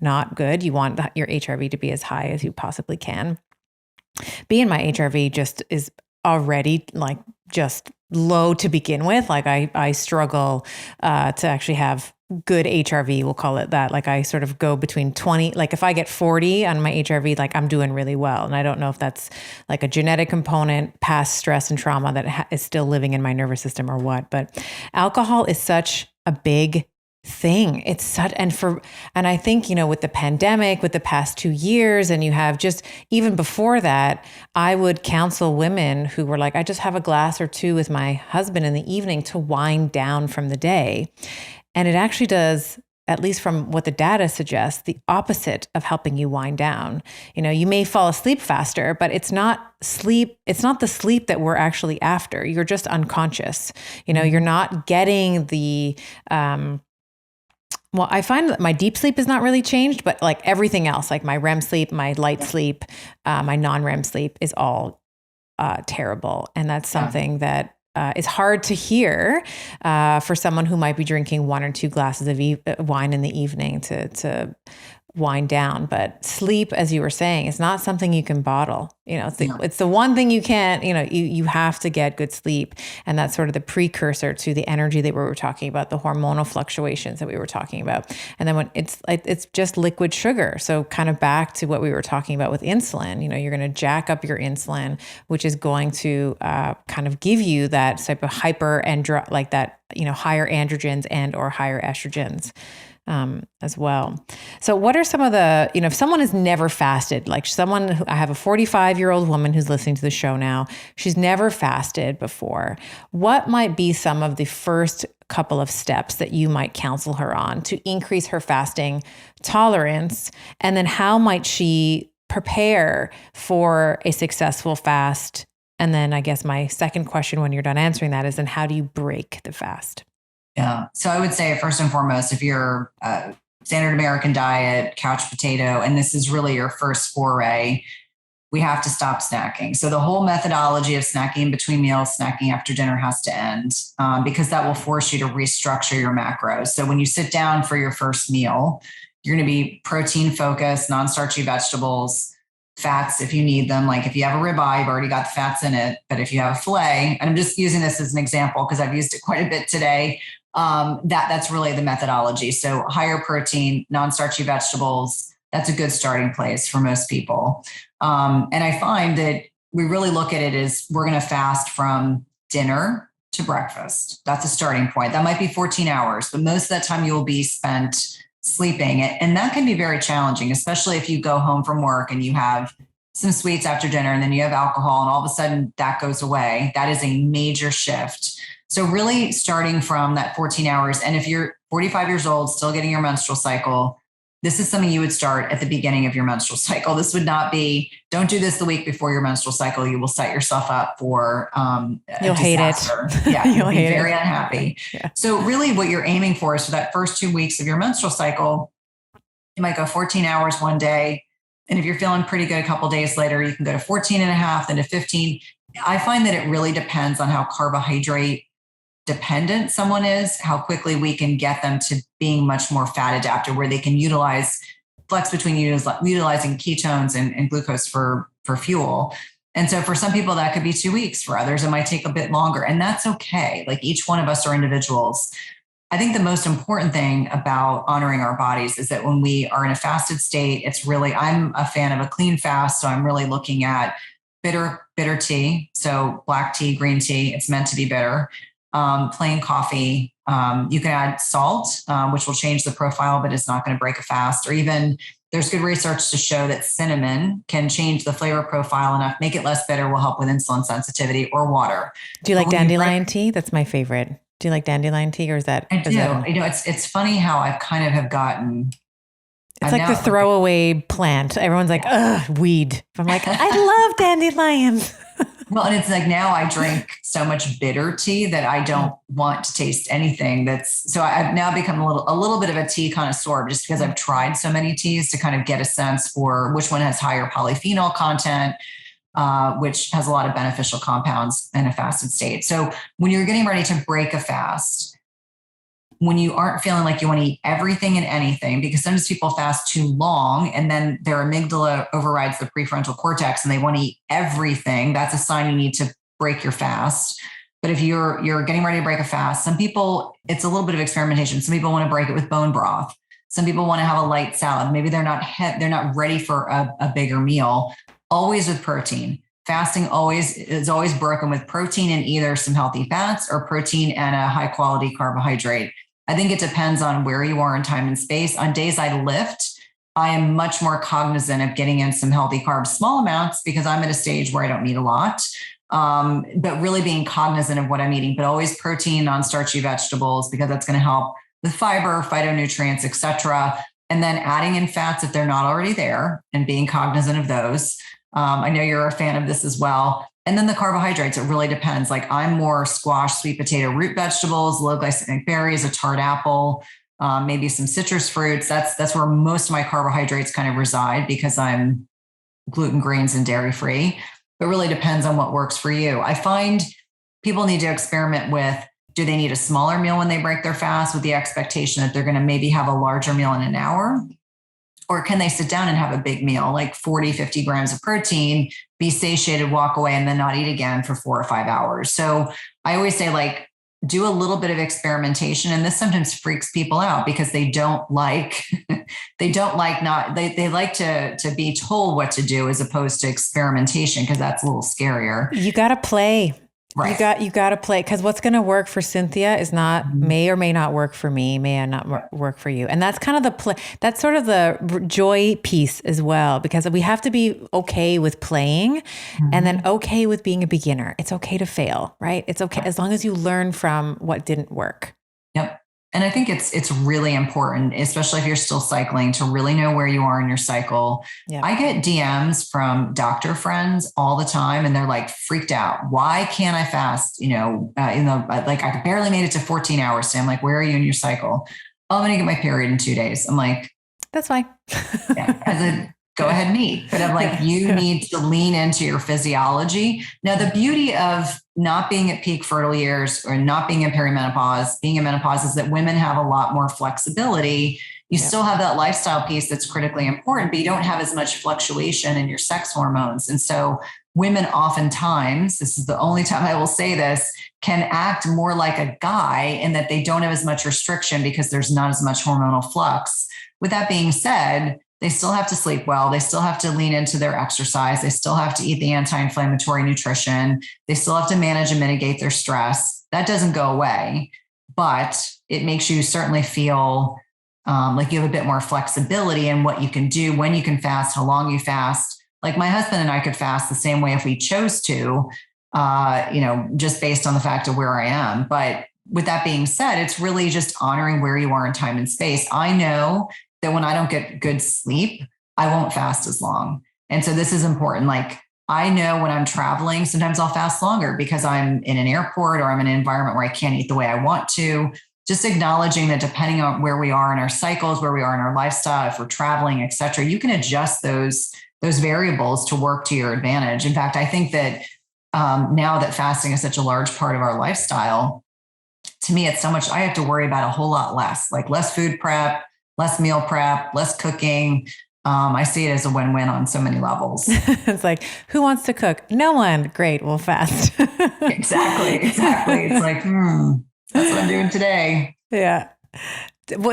[SPEAKER 2] not good. You want your HRV to be as high as you possibly can. Being my HRV just is already like just low to begin with. Like I struggle to actually have good HRV, we'll call it that. Like I sort of go between 20, like if I get 40 on my HRV, like I'm doing really well. And I don't know if that's like a genetic component, past stress and trauma that is still living in my nervous system or what, but alcohol is such a big thing. And I think, with the pandemic, with the past 2 years, and you have just, even before that, I would counsel women who were like, I just have a glass or two with my husband in the evening to wind down from the day. And it actually does, at least from what the data suggests, the opposite of helping you wind down. You may fall asleep faster, but it's not sleep. It's not the sleep that we're actually after. You're just unconscious. You're not getting the, well, I find that my deep sleep is not really changed, but like everything else, like my REM sleep, my light sleep, my non-REM sleep is all terrible. And that's something that is hard to hear for someone who might be drinking 1 or 2 glasses of wine in the evening to wind down. But sleep, as you were saying, is not something you can bottle. It's the one thing you can't, you have to get good sleep. And that's sort of the precursor to the energy that we were talking about, the hormonal fluctuations that we were talking about. And then when it's just liquid sugar. So kind of back to what we were talking about with insulin, you're going to jack up your insulin, which is going to kind of give you that type of higher androgens and or higher estrogens. As well. So what are some of the, if someone has never fasted, like I have a 45-year-old woman who's listening to the show now, she's never fasted before. What might be some of the first couple of steps that you might counsel her on to increase her fasting tolerance? And then how might she prepare for a successful fast? And then I guess my second question when you're done answering that is, then how do you break the fast?
[SPEAKER 1] Yeah. So I would say first and foremost, if you're standard American diet, couch potato, and this is really your first foray, we have to stop snacking. So the whole methodology of snacking in between meals, snacking after dinner has to end because that will force you to restructure your macros. So when you sit down for your first meal, you're going to be protein focused, non-starchy vegetables, fats if you need them. Like if you have a ribeye, you've already got the fats in it. But if you have a filet, and I'm just using this as an example because I've used it quite a bit today, that's really the methodology. So higher protein, non-starchy vegetables, that's a good starting place for most people. And I find that we really look at it as we're going to fast from dinner to breakfast. That's a starting point. That might be 14 hours, but most of that time you will be spent sleeping. And that can be very challenging, especially if you go home from work and you have some sweets after dinner and then you have alcohol and all of a sudden that goes away. That is a major shift. So really starting from that 14 hours. And if you're 45 years old, still getting your menstrual cycle, this is something you would start at the beginning of your menstrual cycle. This would not be, don't do this the week before your menstrual cycle. You will set yourself up for
[SPEAKER 2] you'll
[SPEAKER 1] disaster.
[SPEAKER 2] Hate it.
[SPEAKER 1] Yeah, you'll be very unhappy.
[SPEAKER 2] Yeah.
[SPEAKER 1] So really what you're aiming for is for that first 2 weeks of your menstrual cycle, you might go 14 hours one day. And if you're feeling pretty good a couple of days later, you can go to 14 and a half, then to 15. I find that it really depends on how carbohydrate dependent someone is, how quickly we can get them to being much more fat adapted, where they can flex between utilizing ketones and glucose for fuel. And so for some people that could be 2 weeks. For others, it might take a bit longer, and that's okay. Like each one of us are individuals. I think the most important thing about honoring our bodies is that when we are in a fasted state, I'm a fan of a clean fast. So I'm really looking at bitter tea. So black tea, green tea, it's meant to be bitter. Plain coffee. You can add salt, which will change the profile, but it's not going to break a fast. Or even there's good research to show that cinnamon can change the flavor profile enough, make it less bitter, will help with insulin sensitivity, or water.
[SPEAKER 2] Do you like dandelion tea? That's my favorite. Do you like dandelion tea, or is that?
[SPEAKER 1] I do. It's funny how I've kind of have gotten.
[SPEAKER 2] It's like the throwaway plant. Everyone's like, ugh, weed. I'm like, I love dandelions.
[SPEAKER 1] Well, and it's like now I drink so much bitter tea that I don't want to taste anything so I've now become a little bit of a tea connoisseur just because I've tried so many teas to kind of get a sense for which one has higher polyphenol content, which has a lot of beneficial compounds in a fasted state. So when you're getting ready to break a fast, when you aren't feeling like you want to eat everything and anything, because sometimes people fast too long and then their amygdala overrides the prefrontal cortex and they want to eat everything, that's a sign you need to break your fast. But if you're getting ready to break a fast, some people, it's a little bit of experimentation. Some people want to break it with bone broth. Some people want to have a light salad. Maybe they're not ready for a bigger meal. Always with protein. Fasting is always broken with protein and either some healthy fats or protein and a high quality carbohydrate. I think it depends on where you are in time and space. On days I lift, I am much more cognizant of getting in some healthy carbs, small amounts, because I'm at a stage where I don't need a lot, but really being cognizant of what I'm eating, but always protein, non-starchy vegetables, because that's going to help with fiber, phytonutrients, et cetera. And then adding in fats if they're not already there and being cognizant of those. I know you're a fan of this as well. And then the carbohydrates, it really depends. Like I'm more squash, sweet potato, root vegetables, low glycemic berries, a tart apple, maybe some citrus fruits. That's where most of my carbohydrates kind of reside because I'm gluten, grains, and dairy free. It really depends on what works for you. I find people need to experiment with, do they need a smaller meal when they break their fast with the expectation that they're going to maybe have a larger meal in an hour? Or can they sit down and have a big meal, like 40, 50 grams of protein, be satiated, walk away, and then not eat again for 4 or 5 hours? So I always say, like, do a little bit of experimentation. And this sometimes freaks people out because they don't like, they like to be told what to do as opposed to experimentation, because that's a little scarier.
[SPEAKER 2] You got to play.
[SPEAKER 1] Right.
[SPEAKER 2] You got to play, because what's going to work for Cynthia is not may or may not work for me, may not work for you. And that's kind of the play. That's sort of the joy piece as well, because we have to be okay with playing and then okay with being a beginner. It's okay to fail, right? It's okay as long as you learn from what didn't work.
[SPEAKER 1] Yep. And I think it's really important, especially if you're still cycling, to really know where you are in your cycle. Yep. I get DMs from doctor friends all the time, and they're like freaked out. Why can't I fast? Like I barely made it to 14 hours. So I'm like, where are you in your cycle? Oh, I'm going to get my period in 2 days. I'm like,
[SPEAKER 2] that's fine.
[SPEAKER 1] Go ahead and eat. But I'm like, you need to lean into your physiology. Now, the beauty of not being at peak fertile years or not being in perimenopause, being in menopause, is that women have a lot more flexibility. You still have that lifestyle piece that's critically important, but you don't have as much fluctuation in your sex hormones. And so women oftentimes, this is the only time I will say this, can act more like a guy in that they don't have as much restriction because there's not as much hormonal flux. With that being said, they still have to sleep well. They still have to lean into their exercise. They still have to eat the anti-inflammatory nutrition. They still have to manage and mitigate their stress. That doesn't go away, but it makes you certainly feel like you have a bit more flexibility in what you can do, when you can fast, how long you fast. Like my husband and I could fast the same way if we chose to, just based on the fact of where I am. But with that being said, it's really just honoring where you are in time and space. I know that when I don't get good sleep, I won't fast as long. And so this is important. Like, I know when I'm traveling, sometimes I'll fast longer because I'm in an airport or I'm in an environment where I can't eat the way I want to. Just acknowledging that depending on where we are in our cycles, where we are in our lifestyle, if we're traveling, et cetera, you can adjust those variables to work to your advantage. In fact, I think that now that fasting is such a large part of our lifestyle, to me, it's so much, I have to worry about a whole lot less, like less food prep, less meal prep, less cooking. I see it as a win-win on so many levels.
[SPEAKER 2] It's like, who wants to cook? No one. Great. We'll fast.
[SPEAKER 1] Exactly. It's like, that's what I'm doing today.
[SPEAKER 2] Yeah.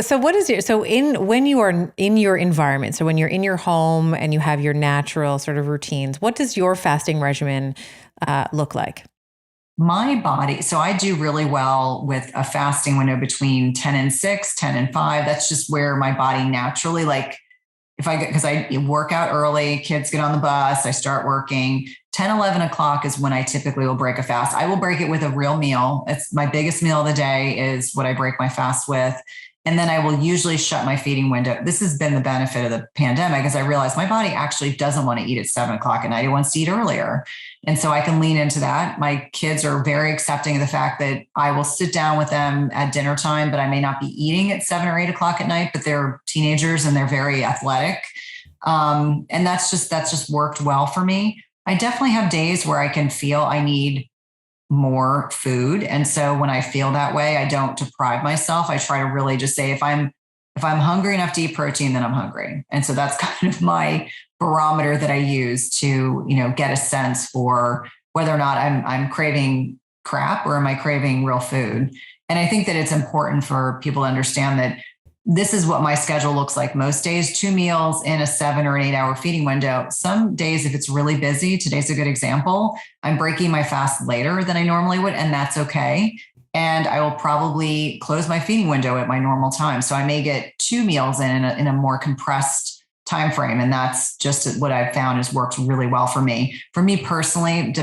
[SPEAKER 2] So what is when you are in your environment, so when you're in your home and you have your natural sort of routines, what does your fasting regimen look like?
[SPEAKER 1] My body, so I do really well with a fasting window between 10 and 6, 10 and 5. That's just where my body naturally, like because I work out early, kids get on the bus, I start working. 10, 11 o'clock is when I typically will break a fast. I will break it with a real meal. It's my biggest meal of the day is what I break my fast with. And then I will usually shut my feeding window. This has been the benefit of the pandemic, as I realized my body actually doesn't want to eat at 7 o'clock at night. It wants to eat earlier. And so I can lean into that. My kids are very accepting of the fact that I will sit down with them at dinner time, but I may not be eating at 7 or 8 o'clock at night, but they're teenagers and they're very athletic. And that's just worked well for me. I definitely have days where I can feel I need more food. And so when I feel that way, I don't deprive myself. I try to really just say, if I'm hungry enough to eat protein, then I'm hungry. And so that's kind of my barometer that I use to, get a sense for whether or not I'm craving crap or am I craving real food. And I think that it's important for people to understand that this is what my schedule looks like most days, 2 meals in a 7 or 8 hour feeding window. Some days, if it's really busy, today's a good example, I'm breaking my fast later than I normally would, and that's okay. And I will probably close my feeding window at my normal time. So I may get 2 meals in a more compressed time frame. And that's just what I've found has worked really well for me. For me personally,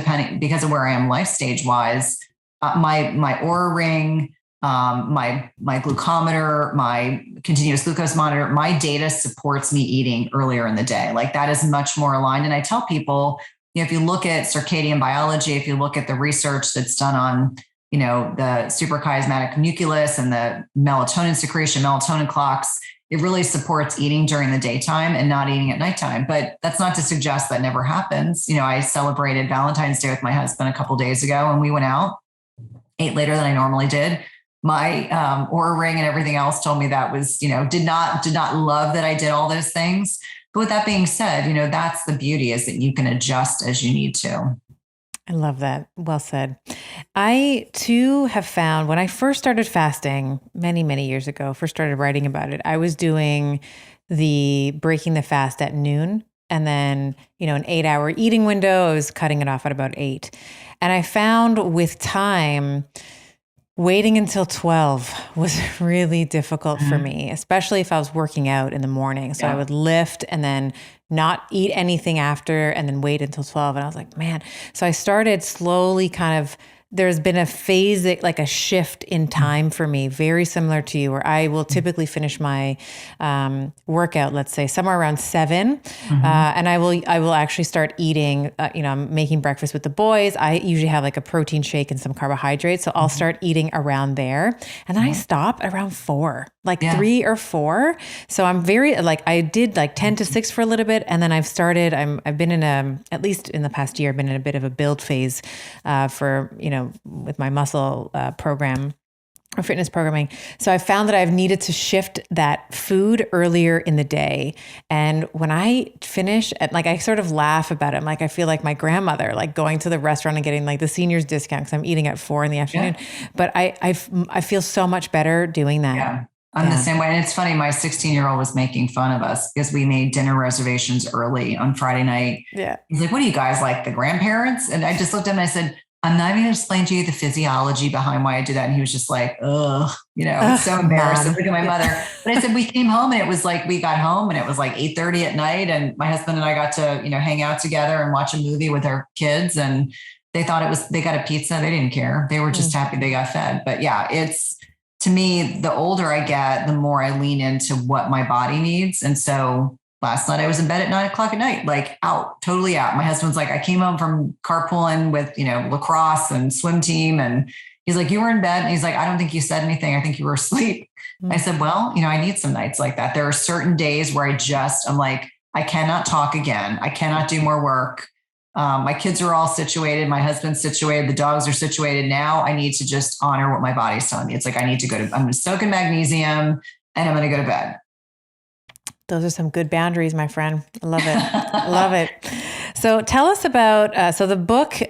[SPEAKER 1] because of where I am life stage wise, my Oura ring, my glucometer, my continuous glucose monitor, my data supports me eating earlier in the day. Like that is much more aligned. And I tell people, if you look at circadian biology, if you look at the research that's done on, the suprachiasmatic nucleus and the melatonin secretion, melatonin clocks, it really supports eating during the daytime and not eating at nighttime. But that's not to suggest that never happens. I celebrated Valentine's Day with my husband a couple of days ago and we went out, ate later than I normally did. my Oura ring and everything else told me that was, did not love that I did all those things. But with that being said, that's the beauty, is that you can adjust as you need to.
[SPEAKER 2] I love that. Well said. I too have found when I first started fasting many, many years ago, first started writing about it, I was doing the breaking the fast at noon. And then, an 8-hour eating window, I was cutting it off at about 8. And I found with time, waiting until 12 was really difficult for me, especially if I was working out in the morning. So I would lift and then not eat anything after and then wait until 12. And I was like, man. So I started slowly there's been a phase, like a shift in time for me, very similar to you, where I will typically finish my workout, let's say somewhere around 7. And I will actually start eating, I'm making breakfast with the boys. I usually have like a protein shake and some carbohydrates. So I'll start eating around there. And then I stop at around 4, 3 or 4. So I'm very I did 10 to 6 for a little bit. And then I've been in at least in the past year, I've been in a bit of a build phase for, with my muscle program or fitness programming. So I found that I've needed to shift that food earlier in the day. And when I finish I sort of laugh about it. I feel like my grandmother, going to the restaurant and getting the seniors discount because I'm eating at 4 in the afternoon. Yeah. But I feel so much better doing that.
[SPEAKER 1] Yeah. I'm the same way. And it's funny, my 16-year-old was making fun of us because we made dinner reservations early on Friday night. Yeah. He's like, what are you guys, like the grandparents? And I just looked at him and I said, I'm not even going to explain to you the physiology behind why I do that. And he was just like, ugh, it's so embarrassing. Look at my mother. But I said, we came home and it was we got home and it was 8:30 at night. And my husband and I got to, hang out together and watch a movie with our kids. And they thought they got a pizza. They didn't care. They were just happy they got fed. But yeah, to me, the older I get, the more I lean into what my body needs. And so last night I was in bed at 9:00 at night, totally out. My husband's like, I came home from carpooling with, lacrosse and swim team. And he's like, you were in bed. And he's like, I don't think you said anything. I think you were asleep. I said, well, I need some nights like that. There are certain days where I'm like, I cannot talk again. I cannot do more work. My kids are all situated. My husband's situated. The dogs are situated. Now I need to just honor what my body's telling me. It's I need to I'm going to soak in magnesium and I'm going to go to bed.
[SPEAKER 2] Those are some good boundaries, my friend. I love it. I love it. So tell us about, the book,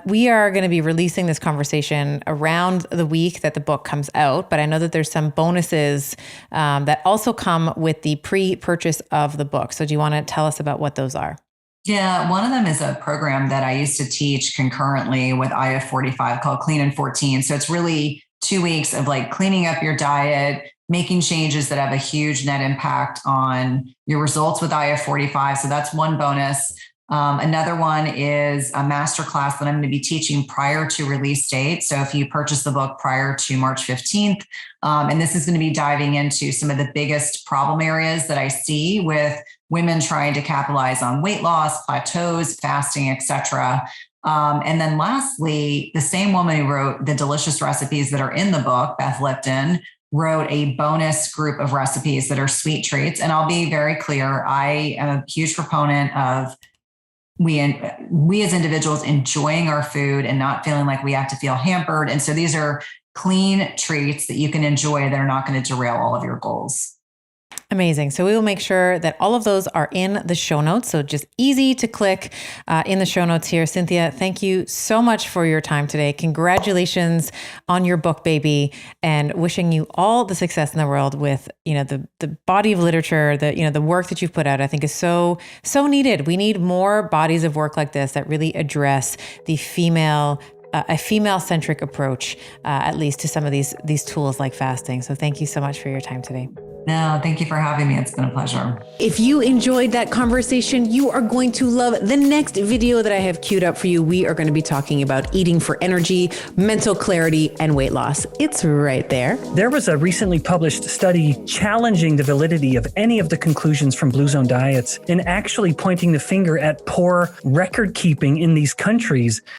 [SPEAKER 2] we are going to be releasing this conversation around the week that the book comes out, but I know that there's some bonuses that also come with the pre-purchase of the book. So do you want to tell us about what those are?
[SPEAKER 1] Yeah, one of them is a program that I used to teach concurrently with IF45 called Clean in 14. So it's really 2 weeks of cleaning up your diet, making changes that have a huge net impact on your results with IF45. So that's one bonus. Another one is a masterclass that I'm going to be teaching prior to release date. So if you purchase the book prior to March 15th, and this is going to be diving into some of the biggest problem areas that I see with women trying to capitalize on weight loss, plateaus, fasting, etc. And then lastly, the same woman who wrote the delicious recipes that are in the book, Beth Lipton, wrote a bonus group of recipes that are sweet treats. And I'll be very clear, I am a huge proponent of we as individuals enjoying our food and not feeling like we have to feel hampered. And so these are clean treats that you can enjoy that are not going to derail all of your goals.
[SPEAKER 2] Amazing. So we will make sure that all of those are in the show notes. So just easy to click in the show notes here. Cynthia, thank you so much for your time today. Congratulations on your book, baby, and wishing you all the success in the world with, the body of literature, the work that you've put out, I think is so needed. We need more bodies of work like this that really address the a female-centric approach, at least to some of these tools like fasting. So thank you so much for your time today.
[SPEAKER 1] No, thank you for having me. It's been a pleasure.
[SPEAKER 2] If you enjoyed that conversation, you are going to love the next video that I have queued up for you. We are going to be talking about eating for energy, mental clarity, and weight loss. It's right there.
[SPEAKER 3] There was a recently published study challenging the validity of any of the conclusions from Blue Zone diets and actually pointing the finger at poor record keeping in these countries